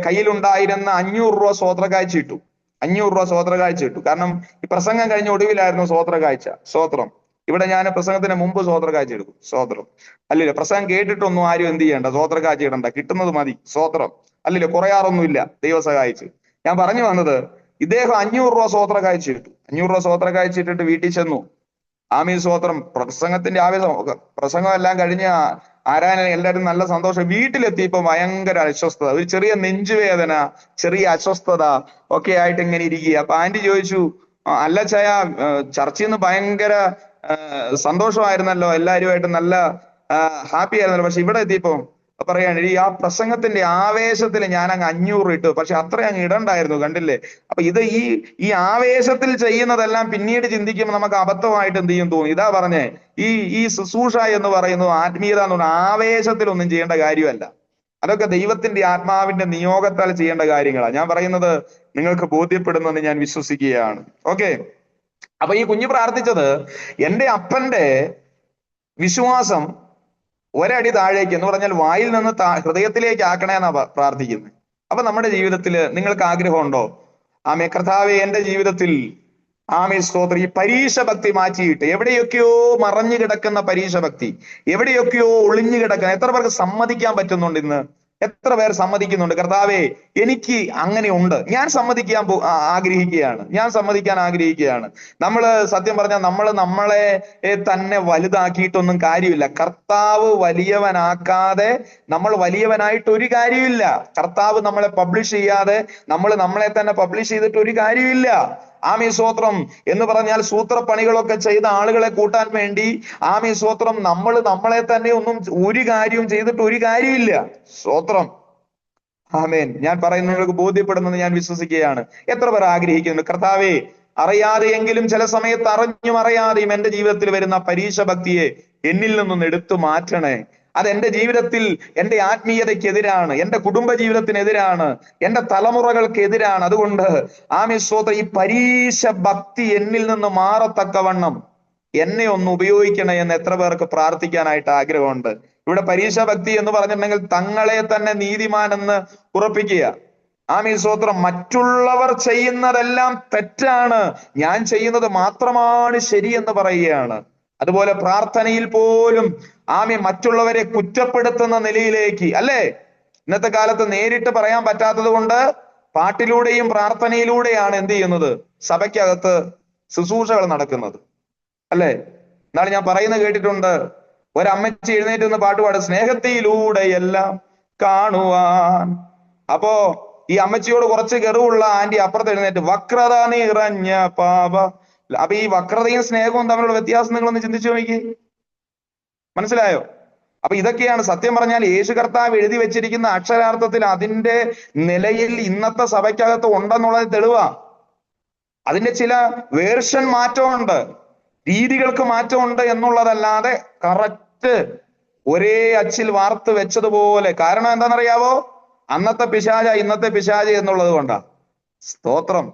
കയ്യിലുണ്ടായിരുന്ന 500 രൂപ സ്വോത്രകാഴ്ച ഇട്ടു. 500 രൂപ സ്വോത്രകാഴ്ച ഇട്ടു. കാരണം ഈ പ്രസംഗം കഴിഞ്ഞ ഒടുവിലായിരുന്നു സ്വോത്രകാഴ്ച. സ്തോത്രം. ഇവിടെ ഞാൻ പ്രസംഗത്തിന് മുമ്പ് സ്വോത്രകാഴ്ച എടുക്കും. സ്തോത്രം. അല്ലല്ലോ, പ്രസംഗം കേട്ടിട്ടൊന്നും ആരും എന്ത് ചെയ്യണ്ട, സ്വോത്രകാഴ്ച ഇടണ്ട, കിട്ടുന്നത് മതി. സ്തോത്രം. അല്ലല്ലോ, കുറയാറൊന്നുമില്ല. ദൈവം സഹായിച്ച്. ഞാൻ പറഞ്ഞു വന്നത്, ഇദ്ദേഹം 500 രൂപ സ്വോത്രകാഴ്ച ഇട്ടു. 500 രൂപ സ്വോത്രകാഴ്ച ഇട്ടിട്ട് വീട്ടിൽ ചെന്നു. സ്തോത്രം. പ്രസംഗത്തിന്റെ ആവേശം, പ്രസംഗം എല്ലാം കഴിഞ്ഞ ആരാധന എല്ലാവരും നല്ല സന്തോഷം. വീട്ടിലെത്തിയപ്പോ ഭയങ്കര അസ്വസ്ഥത, ഒരു ചെറിയ നെഞ്ചുവേദന, ചെറിയ അസ്വസ്ഥത ഒക്കെ ആയിട്ട് ഇങ്ങനെ ഇരിക്കുക. അപ്പൊ ആന്റി ചോദിച്ചു, അല്ല ചായ, ചർച്ചിൽ നിന്ന് ഭയങ്കര സന്തോഷമായിരുന്നല്ലോ, എല്ലാവരുമായിട്ട് നല്ല ഹാപ്പി ആയിരുന്നല്ലോ, പക്ഷെ ഇവിടെ എത്തിയപ്പോ പറയാണ്, ഈ പ്രസംഗത്തിന്റെ ആവേശത്തിൽ ഞാൻ അങ്ങ് 500 ഇട്ടു, പക്ഷെ അത്ര അങ്ങ് ഇടണ്ടായിരുന്നു, കണ്ടില്ലേ? അപ്പൊ ഇത് ഈ ആവേശത്തിൽ ചെയ്യുന്നതെല്ലാം പിന്നീട് ചിന്തിക്കുമ്പോൾ നമുക്ക് അബദ്ധമായിട്ട് എന്ത് ചെയ്യും തോന്നും. ഇതാ പറഞ്ഞേ, ഈ ശുശ്രൂഷ എന്ന് പറയുന്നത്, ആത്മീയത എന്ന് പറഞ്ഞാൽ ആവേശത്തിലൊന്നും ചെയ്യേണ്ട കാര്യമല്ല. അതൊക്കെ ദൈവത്തിന്റെ ആത്മാവിന്റെ നിയോഗത്താൽ ചെയ്യേണ്ട കാര്യങ്ങളാണ്. ഞാൻ പറയുന്നത് നിങ്ങൾക്ക് ബോധ്യപ്പെടുന്നെന്ന് ഞാൻ വിശ്വസിക്കുകയാണ്. ഓക്കെ. അപ്പൊ ഈ കുഞ്ഞ് പ്രാർത്ഥിച്ചത് എന്റെ അപ്പന്റെ വിശ്വാസം ഒരടി താഴേക്ക്, എന്ന് പറഞ്ഞാൽ വായിൽ നിന്ന് ഹൃദയത്തിലേക്ക് ആക്കണേന്നാ പ്രാർത്ഥിക്കുന്നത്. അപ്പൊ നമ്മുടെ ജീവിതത്തിൽ നിങ്ങൾക്ക് ആഗ്രഹമുണ്ടോ? കർത്താവേ, എന്റെ ജീവിതത്തിൽ സ്തോത്രം, ഈ പരീക്ഷ ഭക്തി മാറ്റിയിട്ട്, എവിടെയൊക്കെയോ മറഞ്ഞു കിടക്കുന്ന പരീക്ഷ ഭക്തി, എവിടെയൊക്കെയോ ഒളിഞ്ഞു കിടക്കുന്ന, എത്ര പേർക്ക് സമ്മതിക്കാൻ പറ്റുന്നുണ്ട് ഇന്ന്? എത്ര പേർ സമ്മതിക്കുന്നുണ്ട്? കർത്താവേ, എനിക്ക് അങ്ങനെ ഉണ്ട്, ഞാൻ സമ്മതിക്കാൻ ആഗ്രഹിക്കുകയാണ്, ഞാൻ സമ്മതിക്കാൻ ആഗ്രഹിക്കുകയാണ്. സത്യം പറഞ്ഞാൽ നമ്മളെ തന്നെ വലുതാക്കിയിട്ടൊന്നും കാര്യമില്ല. കർത്താവ് വലിയവനാക്കാതെ നമ്മൾ വലിയവനായിട്ട് ഒരു കാര്യമില്ല. കർത്താവ് നമ്മളെ പബ്ലിഷ് ചെയ്യാതെ നമ്മളെ തന്നെ പബ്ലിഷ് ചെയ്തിട്ട് ഒരു കാര്യമില്ല. സ്തോത്രം. എന്ന് പറഞ്ഞാൽ സൂത്രപ്പണികളൊക്കെ ചെയ്ത ആളുകളെ കൂട്ടാൻ വേണ്ടി സ്തോത്രം, നമ്മളെ തന്നെ ഒന്നും ഒരു കാര്യവും ചെയ്തിട്ട് ഒരു കാര്യമില്ല. സ്തോത്രം. ആമേൻ. ഞാൻ പറയുന്നത് നിങ്ങൾക്ക് ബോധ്യപ്പെടുന്നെന്ന് ഞാൻ വിശ്വസിക്കുകയാണ്. എത്ര പേർ ആഗ്രഹിക്കുന്നു, കർത്താവേ, അറിയാതെയെങ്കിലും ചില സമയത്ത് അറിഞ്ഞും അറിയാതെയും എന്റെ ജീവിതത്തിൽ വരുന്ന പരീക്ഷ ഭക്തിയെ എന്നിൽ നിന്നും എടുത്തു മാറ്റണേ. അത് എന്റെ ജീവിതത്തിൽ എന്റെ ആത്മീയതയ്ക്കെതിരാണ്, എന്റെ കുടുംബ ജീവിതത്തിനെതിരാണ്, എന്റെ തലമുറകൾക്കെതിരാണ്. അതുകൊണ്ട് സ്തോത്രം, ഈ പരീക്ഷ ഭക്തി എന്നിൽ നിന്ന് മാറത്തക്കവണ്ണം എന്നെ ഒന്ന് ഉപയോഗിക്കണേ എന്ന് എത്ര പേർക്ക് പ്രാർത്ഥിക്കാനായിട്ട് ആഗ്രഹമുണ്ട്? ഇവിടെ പരീക്ഷ ഭക്തി എന്ന് പറഞ്ഞിട്ടുണ്ടെങ്കിൽ തങ്ങളെ തന്നെ നീതിമാൻ എന്ന് ഉറപ്പിക്കുക. സ്തോത്രം. മറ്റുള്ളവർ ചെയ്യുന്നതെല്ലാം തെറ്റാണ്, ഞാൻ ചെയ്യുന്നത് മാത്രമാണ് ശരിയെന്ന് പറയുകയാണ്. അതുപോലെ പ്രാർത്ഥനയിൽ പോലും മറ്റുള്ളവരെ കുറ്റപ്പെടുത്തുന്ന നിലയിലേക്ക്, അല്ലേ? ഇന്നത്തെ കാലത്ത് നേരിട്ട് പറയാൻ പറ്റാത്തത് കൊണ്ട് പാട്ടിലൂടെയും പ്രാർത്ഥനയിലൂടെയാണ് എന്ത് ചെയ്യുന്നത്, സഭയ്ക്കകത്ത് ശുശ്രൂഷകൾ നടക്കുന്നത്, അല്ലേ? എന്നാലും ഞാൻ പറയുന്നത് കേട്ടിട്ടുണ്ട്, ഒരമ്മച്ചി എഴുന്നേറ്റ് നിന്ന് പാട്ടുപാട്, സ്നേഹത്തിലൂടെ എല്ലാം കാണുവാൻ. അപ്പോ ഈ അമ്മച്ചിയോട് കുറച്ച് ഗർവുള്ള ആന്റി അപ്പുറത്ത് എഴുന്നേറ്റ്, വക്രത നിറഞ്ഞ പാപ. അപ്പൊ ഈ വക്രതയും സ്നേഹവും തമ്മിലുള്ള വ്യത്യാസം നിങ്ങളൊന്ന് ചിന്തിച്ചു നോക്കി. മനസ്സിലായോ? അപ്പൊ ഇതൊക്കെയാണ് സത്യം പറഞ്ഞാൽ യേശു കർത്താവ് എഴുതി വെച്ചിരിക്കുന്ന അക്ഷരാർത്ഥത്തിൽ അതിന്റെ നിലയിൽ ഇന്നത്തെ സഭയ്ക്കകത്ത് ഉണ്ടെന്നുള്ളത് തെളിവാ. അതിന്റെ ചില വേർഷൻ മാറ്റമുണ്ട്, രീതികൾക്ക് മാറ്റമുണ്ട് എന്നുള്ളതല്ലാതെ കറക്റ്റ് ഒരേ അച്ചിൽ വാർത്ത് വെച്ചതുപോലെ. കാരണം എന്താണെന്നറിയാവോ? അന്നത്തെ പിശാച ഇന്നത്തെ പിശാച എന്നുള്ളത് കൊണ്ടാ. സ്തോത്രം.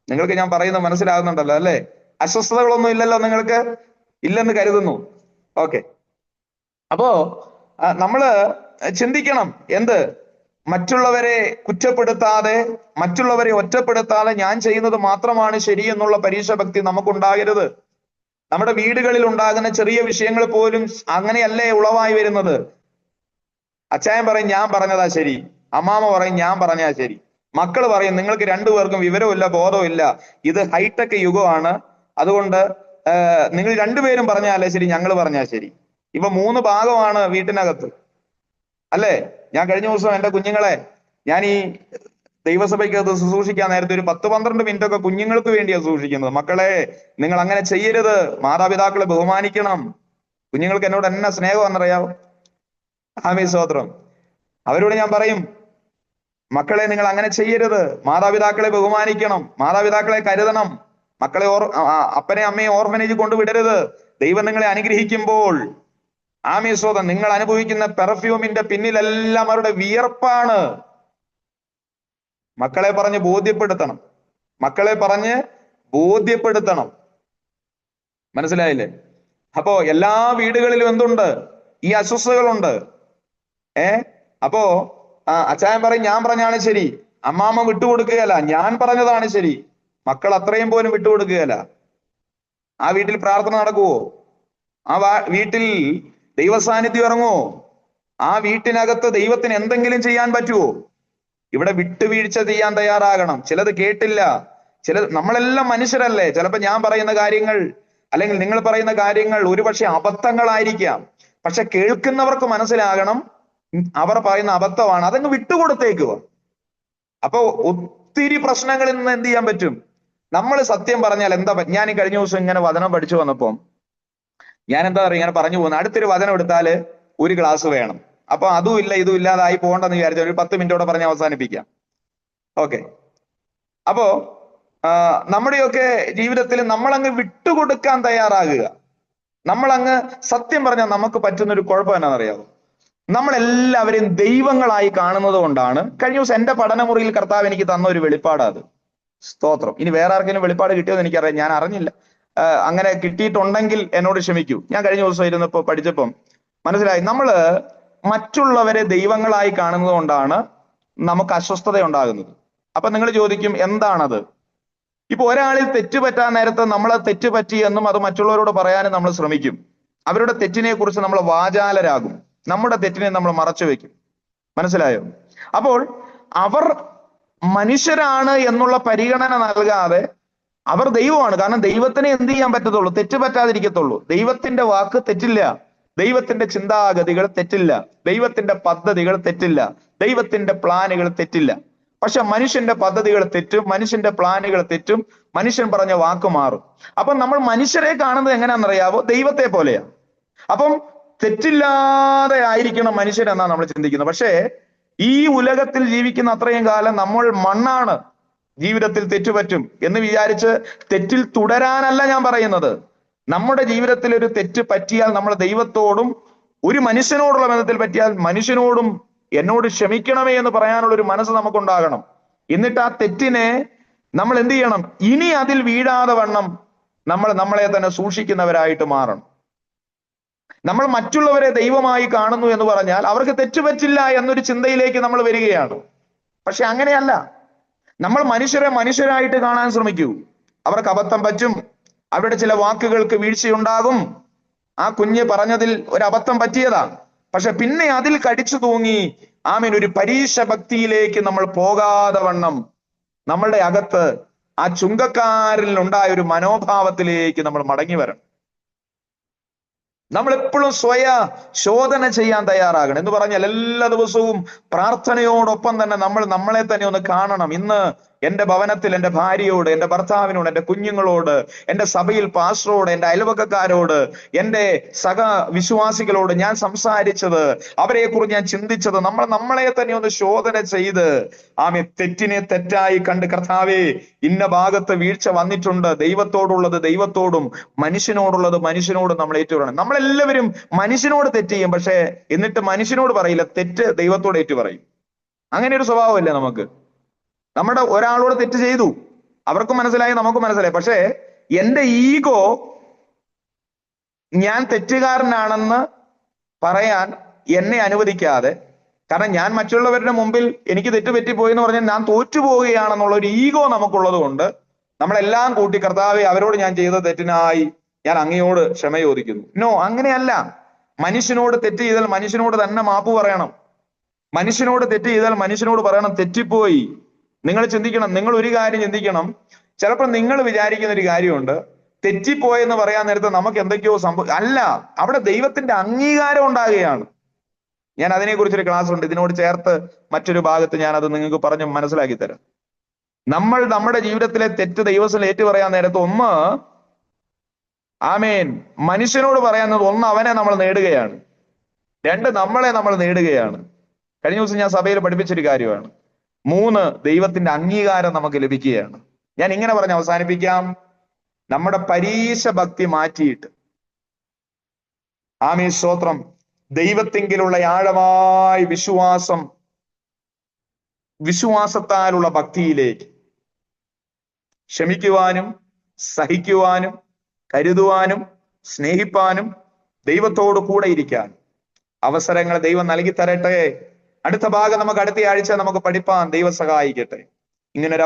നിങ്ങൾക്ക് ഞാൻ പറയുന്നത് മനസ്സിലാകുന്നുണ്ടല്ലോ, അല്ലേ? അസ്വസ്ഥതകളൊന്നും ഇല്ലല്ലോ നിങ്ങൾക്ക്? ഇല്ലെന്ന് കരുതുന്നു. ഓക്കെ. അപ്പോ നമ്മള് ചിന്തിക്കണം, എന്ത്? മറ്റുള്ളവരെ കുറ്റപ്പെടുത്താതെ, മറ്റുള്ളവരെ ഒറ്റപ്പെടുത്താതെ ഞാൻ ചെയ്യുന്നത് മാത്രമാണ് ശരി എന്നുള്ള പരീക്ഷ ഭക്തി നമുക്കുണ്ടാകരുത്. നമ്മുടെ വീടുകളിൽ ഉണ്ടാകുന്ന ചെറിയ വിഷയങ്ങൾ പോലും അങ്ങനെയല്ലേ ഉളവായി വരുന്നത്. അച്ചായൻ പറയും ഞാൻ പറഞ്ഞതാ ശരി, അമ്മാമ പറയും ഞാൻ പറഞ്ഞാ ശരി, മക്കൾ പറയും നിങ്ങൾക്ക് രണ്ടുപേർക്കും വിവരമില്ല ബോധമില്ല, ഇത് ഹൈടെക് യുഗമാണ്, അതുകൊണ്ട് നിങ്ങൾ രണ്ടുപേരും പറഞ്ഞാലേ ശരി, ഞങ്ങൾ പറഞ്ഞാൽ ശരി. ഇപ്പൊ 3 ഭാഗമാണ് വീട്ടിനകത്ത്, അല്ലേ? ഞാൻ കഴിഞ്ഞ ദിവസം എന്റെ കുഞ്ഞുങ്ങളെ, ഞാൻ ഈ ദൈവസഭയ്ക്കകത്ത് ശുശ്രൂഷിക്കാൻ നേരത്തെ ഒരു 10-12 മിനിറ്റ് ഒക്കെ കുഞ്ഞുങ്ങൾക്ക് വേണ്ടിയാണ് സൂക്ഷിക്കുന്നത്. മക്കളെ, നിങ്ങൾ അങ്ങനെ ചെയ്യരുത്, മാതാപിതാക്കളെ ബഹുമാനിക്കണം. കുഞ്ഞുങ്ങൾക്ക് എന്നോട് എന്നാ സ്നേഹമാണെന്നറിയാവോ? ആമേ സ്തോത്രം. അവരോട് ഞാൻ പറയും, മക്കളെ നിങ്ങൾ അങ്ങനെ ചെയ്യരുത്, മാതാപിതാക്കളെ ബഹുമാനിക്കണം, മാതാപിതാക്കളെ കരുതണം, മക്കളെ അപ്പനെ അമ്മയെ ഓർഫനേജ് കൊണ്ടുവിടരുത്. ദൈവം നിങ്ങളെ അനുഗ്രഹിക്കുമ്പോൾ ആമേ സ്തോത്രം, നിങ്ങൾ അനുഭവിക്കുന്ന പെർഫ്യൂമിന്റെ പിന്നിലെല്ലാം അവരുടെ വിയർപ്പാണ്. മക്കളെ പറഞ്ഞ് ബോധ്യപ്പെടുത്തണം, മക്കളെ പറഞ്ഞ് ബോധ്യപ്പെടുത്തണം. മനസ്സിലായില്ലേ? അപ്പോ എല്ലാ വീടുകളിലും എന്തുണ്ട്? ഈ അസ്വസ്ഥതകളുണ്ട്. അപ്പോ അച്ചായൻ പറയും ഞാൻ പറഞ്ഞാണ് ശരി, അമ്മാമ്മ വിട്ടുകൊടുക്കുകയല്ല, ഞാൻ പറഞ്ഞതാണ് ശരി. മക്കൾ അത്രയും പോലും വിട്ടുകൊടുക്കുകയല്ല. ആ വീട്ടിൽ പ്രാർത്ഥന നടക്കുവോ? ആ വീട്ടിൽ ദൈവസാന്നിധ്യം ഇറങ്ങുവോ? ആ വീട്ടിനകത്ത് ദൈവത്തിന് എന്തെങ്കിലും ചെയ്യാൻ പറ്റുമോ? ഇവിടെ വിട്ടുവീഴ്ച ചെയ്യാൻ തയ്യാറാകണം. ചിലത് കേട്ടില്ല, നമ്മളെല്ലാം മനുഷ്യരല്ലേ. ചിലപ്പോ ഞാൻ പറയുന്ന കാര്യങ്ങൾ അല്ലെങ്കിൽ നിങ്ങൾ പറയുന്ന കാര്യങ്ങൾ ഒരുപക്ഷെ അബദ്ധങ്ങളായിരിക്കാം. പക്ഷെ കേൾക്കുന്നവർക്ക് മനസ്സിലാകണം അവർ പറയുന്ന അബദ്ധമാണ്, അതങ്ങ് വിട്ടുകൊടുത്തേക്കുക. അപ്പൊ ഒത്തിരി പ്രശ്നങ്ങളിൽ നിന്ന് എന്ത് ചെയ്യാൻ പറ്റും? നമ്മൾ സത്യം പറഞ്ഞാൽ എന്താ? ഞാൻ ഈ കഴിഞ്ഞ ദിവസം ഇങ്ങനെ വചനം പഠിച്ചു വന്നപ്പം ഞാൻ എന്താ പറയുക, ഇങ്ങനെ പറഞ്ഞു പോകുന്നത്, അടുത്തൊരു വചനം എടുത്താല് ഒരു ഗ്ലാസ് വേണം. അപ്പൊ അതും ഇല്ല ഇതും ഇല്ലാതായി പോകണ്ടെന്ന് വിചാരിച്ച ഒരു 10 മിനിറ്റോടെ പറഞ്ഞ് അവസാനിപ്പിക്കാം. ഓക്കെ. അപ്പോ നമ്മുടെയൊക്കെ ജീവിതത്തിൽ നമ്മളങ്ങ് വിട്ടുകൊടുക്കാൻ തയ്യാറാകുക. നമ്മളങ്ങ് സത്യം പറഞ്ഞാൽ നമുക്ക് പറ്റുന്ന ഒരു കുഴപ്പം എന്നാണെന്നറിയാമോ? നമ്മളെല്ലാവരെയും ദൈവങ്ങളായി കാണുന്നത് കൊണ്ടാണ്. കഴിഞ്ഞ ദിവസം എന്റെ പഠനമുറിയിൽ കർത്താവ് എനിക്ക് തന്ന ഒരു വെളിപ്പാടാത്. സ്തോത്രം. ഇനി വേറെ ആർക്കെങ്കിലും വെളിപ്പാട് കിട്ടിയോന്ന് എനിക്കറിയാം, ഞാൻ അറിഞ്ഞില്ല. അങ്ങനെ കിട്ടിയിട്ടുണ്ടെങ്കിൽ എന്നോട് ക്ഷമിക്കൂ. ഞാൻ കഴിഞ്ഞ ദിവസം ഇരുന്നപ്പോ പഠിച്ചപ്പം മനസ്സിലായി, നമ്മള് മറ്റുള്ളവരെ ദൈവങ്ങളായി കാണുന്നത് കൊണ്ടാണ് നമുക്ക് അസ്വസ്ഥത ഉണ്ടാകുന്നത്. അപ്പൊ നിങ്ങൾ ചോദിക്കും എന്താണത്? ഇപ്പൊ ഒരാളിൽ തെറ്റ് പറ്റാൻ നേരത്ത് നമ്മൾ തെറ്റ് പറ്റി എന്നും അത് മറ്റുള്ളവരോട് പറയാനും നമ്മൾ ശ്രമിക്കും. അവരുടെ തെറ്റിനെ കുറിച്ച് നമ്മൾ വാചാലരാകും, നമ്മുടെ തെറ്റിനെ നമ്മൾ മറച്ചു വെക്കും. മനസ്സിലായോ? അപ്പോൾ അവർ മനുഷ്യരാണ് എന്നുള്ള പരിഗണന നൽകാതെ അവർ ദൈവമാണ്. കാരണം ദൈവത്തിനെ എന്ത് ചെയ്യാൻ പറ്റത്തുള്ളൂ? തെറ്റ് പറ്റാതിരിക്കത്തുള്ളൂ. ദൈവത്തിന്റെ വാക്ക് തെറ്റില്ല, ദൈവത്തിന്റെ ചിന്താഗതികൾ തെറ്റില്ല, ദൈവത്തിന്റെ പദ്ധതികൾ തെറ്റില്ല, ദൈവത്തിന്റെ പ്ലാനുകൾ തെറ്റില്ല. പക്ഷെ മനുഷ്യന്റെ പദ്ധതികൾ തെറ്റും, മനുഷ്യന്റെ പ്ലാനുകൾ തെറ്റും, മനുഷ്യൻ പറഞ്ഞ വാക്ക് മാറും. അപ്പം നമ്മൾ മനുഷ്യരെ കാണുന്നത് എങ്ങനെയാണെന്നറിയാവോ? ദൈവത്തെ പോലെയാ. അപ്പം തെറ്റില്ലാതെ ആയിരിക്കണം മനുഷ്യൻ എന്നാണ് നമ്മൾ ചിന്തിക്കുന്നത്. പക്ഷേ ഈ ഉലകത്തിൽ ജീവിക്കുന്ന അത്രയും കാലം നമ്മൾ മണ്ണാണ്, ജീവിതത്തിൽ തെറ്റുപറ്റും എന്ന് വിചാരിച്ച് തെറ്റിൽ തുടരാനല്ല ഞാൻ പറയുന്നത്. നമ്മുടെ ജീവിതത്തിൽ ഒരു തെറ്റ് പറ്റിയാൽ നമ്മൾ ദൈവത്തോടും ഒരു മനുഷ്യനോടുള്ള ബന്ധത്തിൽ പറ്റിയാൽ മനുഷ്യനോടും എന്നോട് ക്ഷമിക്കണമേ എന്ന് പറയാനുള്ള ഒരു മനസ്സ് നമുക്കുണ്ടാകണം. എന്നിട്ട് ആ തെറ്റിനെ നമ്മൾ എന്ത് ചെയ്യണം? ഇനി അതിൽ വീഴാതെ വണ്ണം നമ്മൾ നമ്മളെ തന്നെ സൂക്ഷിക്കുന്നവരായിട്ട് മാറണം. നമ്മൾ മറ്റുള്ളവരെ ദൈവമായി കാണുന്നു എന്ന് പറഞ്ഞാൽ അവർക്ക് തെറ്റുപറ്റില്ല എന്നൊരു ചിന്തയിലേക്ക് നമ്മൾ വരികയാണ്. പക്ഷെ അങ്ങനെയല്ല. നമ്മൾ മനുഷ്യരെ മനുഷ്യരായിട്ട് കാണാൻ ശ്രമിക്കൂ. അവർക്ക് അബദ്ധം പറ്റും, അവരുടെ ചില വാക്കുകൾക്ക് വീഴ്ചയുണ്ടാകും. ആ കുഞ്ഞ് പറഞ്ഞതിൽ ഒരു അബദ്ധം പറ്റിയതാ, പക്ഷെ പിന്നെ അതിൽ കടിച്ചു തൂങ്ങി ആമീൻ ഒരു പരീക്ഷ ഭക്തിയിലേക്ക് നമ്മൾ പോകാതെ വണ്ണം നമ്മളുടെ അകത്ത് ആ ചുങ്കക്കാരിൽ ഉണ്ടായ ഒരു മനോഭാവത്തിലേക്ക് നമ്മൾ മടങ്ങി വരണം. നമ്മൾ എപ്പോഴും സ്വയ ശോധന ചെയ്യാൻ തയ്യാറാകണം. എന്ന് പറഞ്ഞാൽ എല്ലാ ദിവസവും പ്രാർത്ഥനയോടൊപ്പം തന്നെ നമ്മൾ നമ്മളെ തന്നെ ഒന്ന് കാണണം. ഇന്ന് എന്റെ ഭവനത്തിൽ എന്റെ ഭാര്യയോട്, എന്റെ ഭർത്താവിനോട്, എന്റെ കുഞ്ഞുങ്ങളോട്, എന്റെ സഭയിൽ പാസ്റ്ററോട്, എന്റെ അയൽവക്കക്കാരോട്, എന്റെ സഹ വിശ്വാസികളോട് ഞാൻ സംസാരിച്ചത്, അവരെ കുറിച്ച് ഞാൻ ചിന്തിച്ചത്, നമ്മളെ തന്നെ ഒന്ന് ശോധന ചെയ്ത് ആമേ തെറ്റിനെ തെറ്റായി കണ്ട് കർത്താവേ ഇന്ന ഭാഗത്ത് വീഴ്ച വന്നിട്ടുണ്ട്, ദൈവത്തോടുള്ളത് ദൈവത്തോടും മനുഷ്യനോടുള്ളത് മനുഷ്യനോടും നമ്മൾ ഏറ്റുപറയണം. നമ്മളെല്ലാവരും മനുഷ്യനോട് തെറ്റ് ചെയ്യും, പക്ഷെ എന്നിട്ട് മനുഷ്യനോട് പറയില്ല, തെറ്റ് ദൈവത്തോട് ഏറ്റുപറയും. അങ്ങനെ ഒരു സ്വഭാവമല്ലേ നമുക്ക്? നമ്മുടെ ഒരാളോട് തെറ്റ് ചെയ്തു, അവർക്കും മനസ്സിലായി നമുക്കും മനസ്സിലായി, പക്ഷേ എന്റെ ഈഗോ ഞാൻ തെറ്റുകാരനാണെന്ന് പറയാൻ എന്നെ അനുവദിക്കാതെ കാരണം ഞാൻ മറ്റുള്ളവരുടെ മുമ്പിൽ എനിക്ക് തെറ്റുപറ്റിപ്പോയി എന്ന് പറഞ്ഞാൽ ഞാൻ തോറ്റുപോവുകയാണെന്നുള്ള ഒരു ഈഗോ നമുക്കുള്ളത് കൊണ്ട് നമ്മളെല്ലാം കൂട്ടി കർത്താവെ അവരോട് ഞാൻ ചെയ്ത തെറ്റിനായി ഞാൻ അങ്ങയോട് ക്ഷമ ചോദിക്കുന്നു. നോ, അങ്ങനെയല്ല. മനുഷ്യനോട് തെറ്റ് ചെയ്താൽ മനുഷ്യനോട് തന്നെ മാപ്പ് പറയണം. മനുഷ്യനോട് തെറ്റ് ചെയ്താൽ മനുഷ്യനോട് പറയണം തെറ്റിപ്പോയി. നിങ്ങൾ ചിന്തിക്കണം, നിങ്ങൾ ഒരു കാര്യം ചിന്തിക്കണം. ചിലപ്പോൾ നിങ്ങൾ വിചാരിക്കുന്ന ഒരു കാര്യമുണ്ട്, തെറ്റിപ്പോയെന്ന് പറയാൻ നേരത്തെ നമുക്ക് എന്തൊക്കെയോ അല്ല, അവിടെ ദൈവത്തിന്റെ അംഗീകാരം ഉണ്ടാകുകയാണ്. ഞാൻ അതിനെക്കുറിച്ചൊരു ക്ലാസ് ഉണ്ട്, ഇതിനോട് ചേർത്ത് മറ്റൊരു ഭാഗത്ത് ഞാൻ അത് നിങ്ങൾക്ക് പറഞ്ഞ് മനസ്സിലാക്കി തരാം. നമ്മൾ നമ്മുടെ ജീവിതത്തിലെ തെറ്റ് ദൈവത്തിൽ ഏറ്റു പറയാൻ നേരത്ത് ഒന്ന്, ആമേൻ, മനുഷ്യനോട് പറയാവുന്നത് ഒന്ന് അവനെ നമ്മൾ നേടുകയാണ്, രണ്ട് നമ്മളെ നമ്മൾ നേടുകയാണ്. കഴിഞ്ഞ ദിവസം ഞാൻ സഭയിൽ പഠിപ്പിച്ചൊരു കാര്യമാണ്. മൂന്ന്, ദൈവത്തിന്റെ അംഗീകാരം നമുക്ക് ലഭിക്കുകയാണ്. ഞാൻ ഇങ്ങനെ പറഞ്ഞ് അവസാനിപ്പിക്കാം. നമ്മുടെ പരീശ ഭക്തി മാറ്റിയിട്ട്, ആമേൻ സ്തോത്രം, ദൈവത്തെങ്കിലുള്ള ആഴമായ വിശ്വാസത്താലുള്ള ഭക്തിയിലേക്ക് ക്ഷമിക്കുവാനും സഹിക്കുവാനും കരുതുവാനും സ്നേഹിപ്പാനും ദൈവത്തോട് കൂടെ ഇരിക്കാൻ അവസരങ്ങൾ ദൈവം നൽകി തരട്ടെ. അടുത്ത ഭാഗം നമുക്ക് അടുത്ത ആഴ്ച നമുക്ക് പഠിപ്പാൻ ദൈവം സഹായിക്കട്ടെ. ഇങ്ങനെ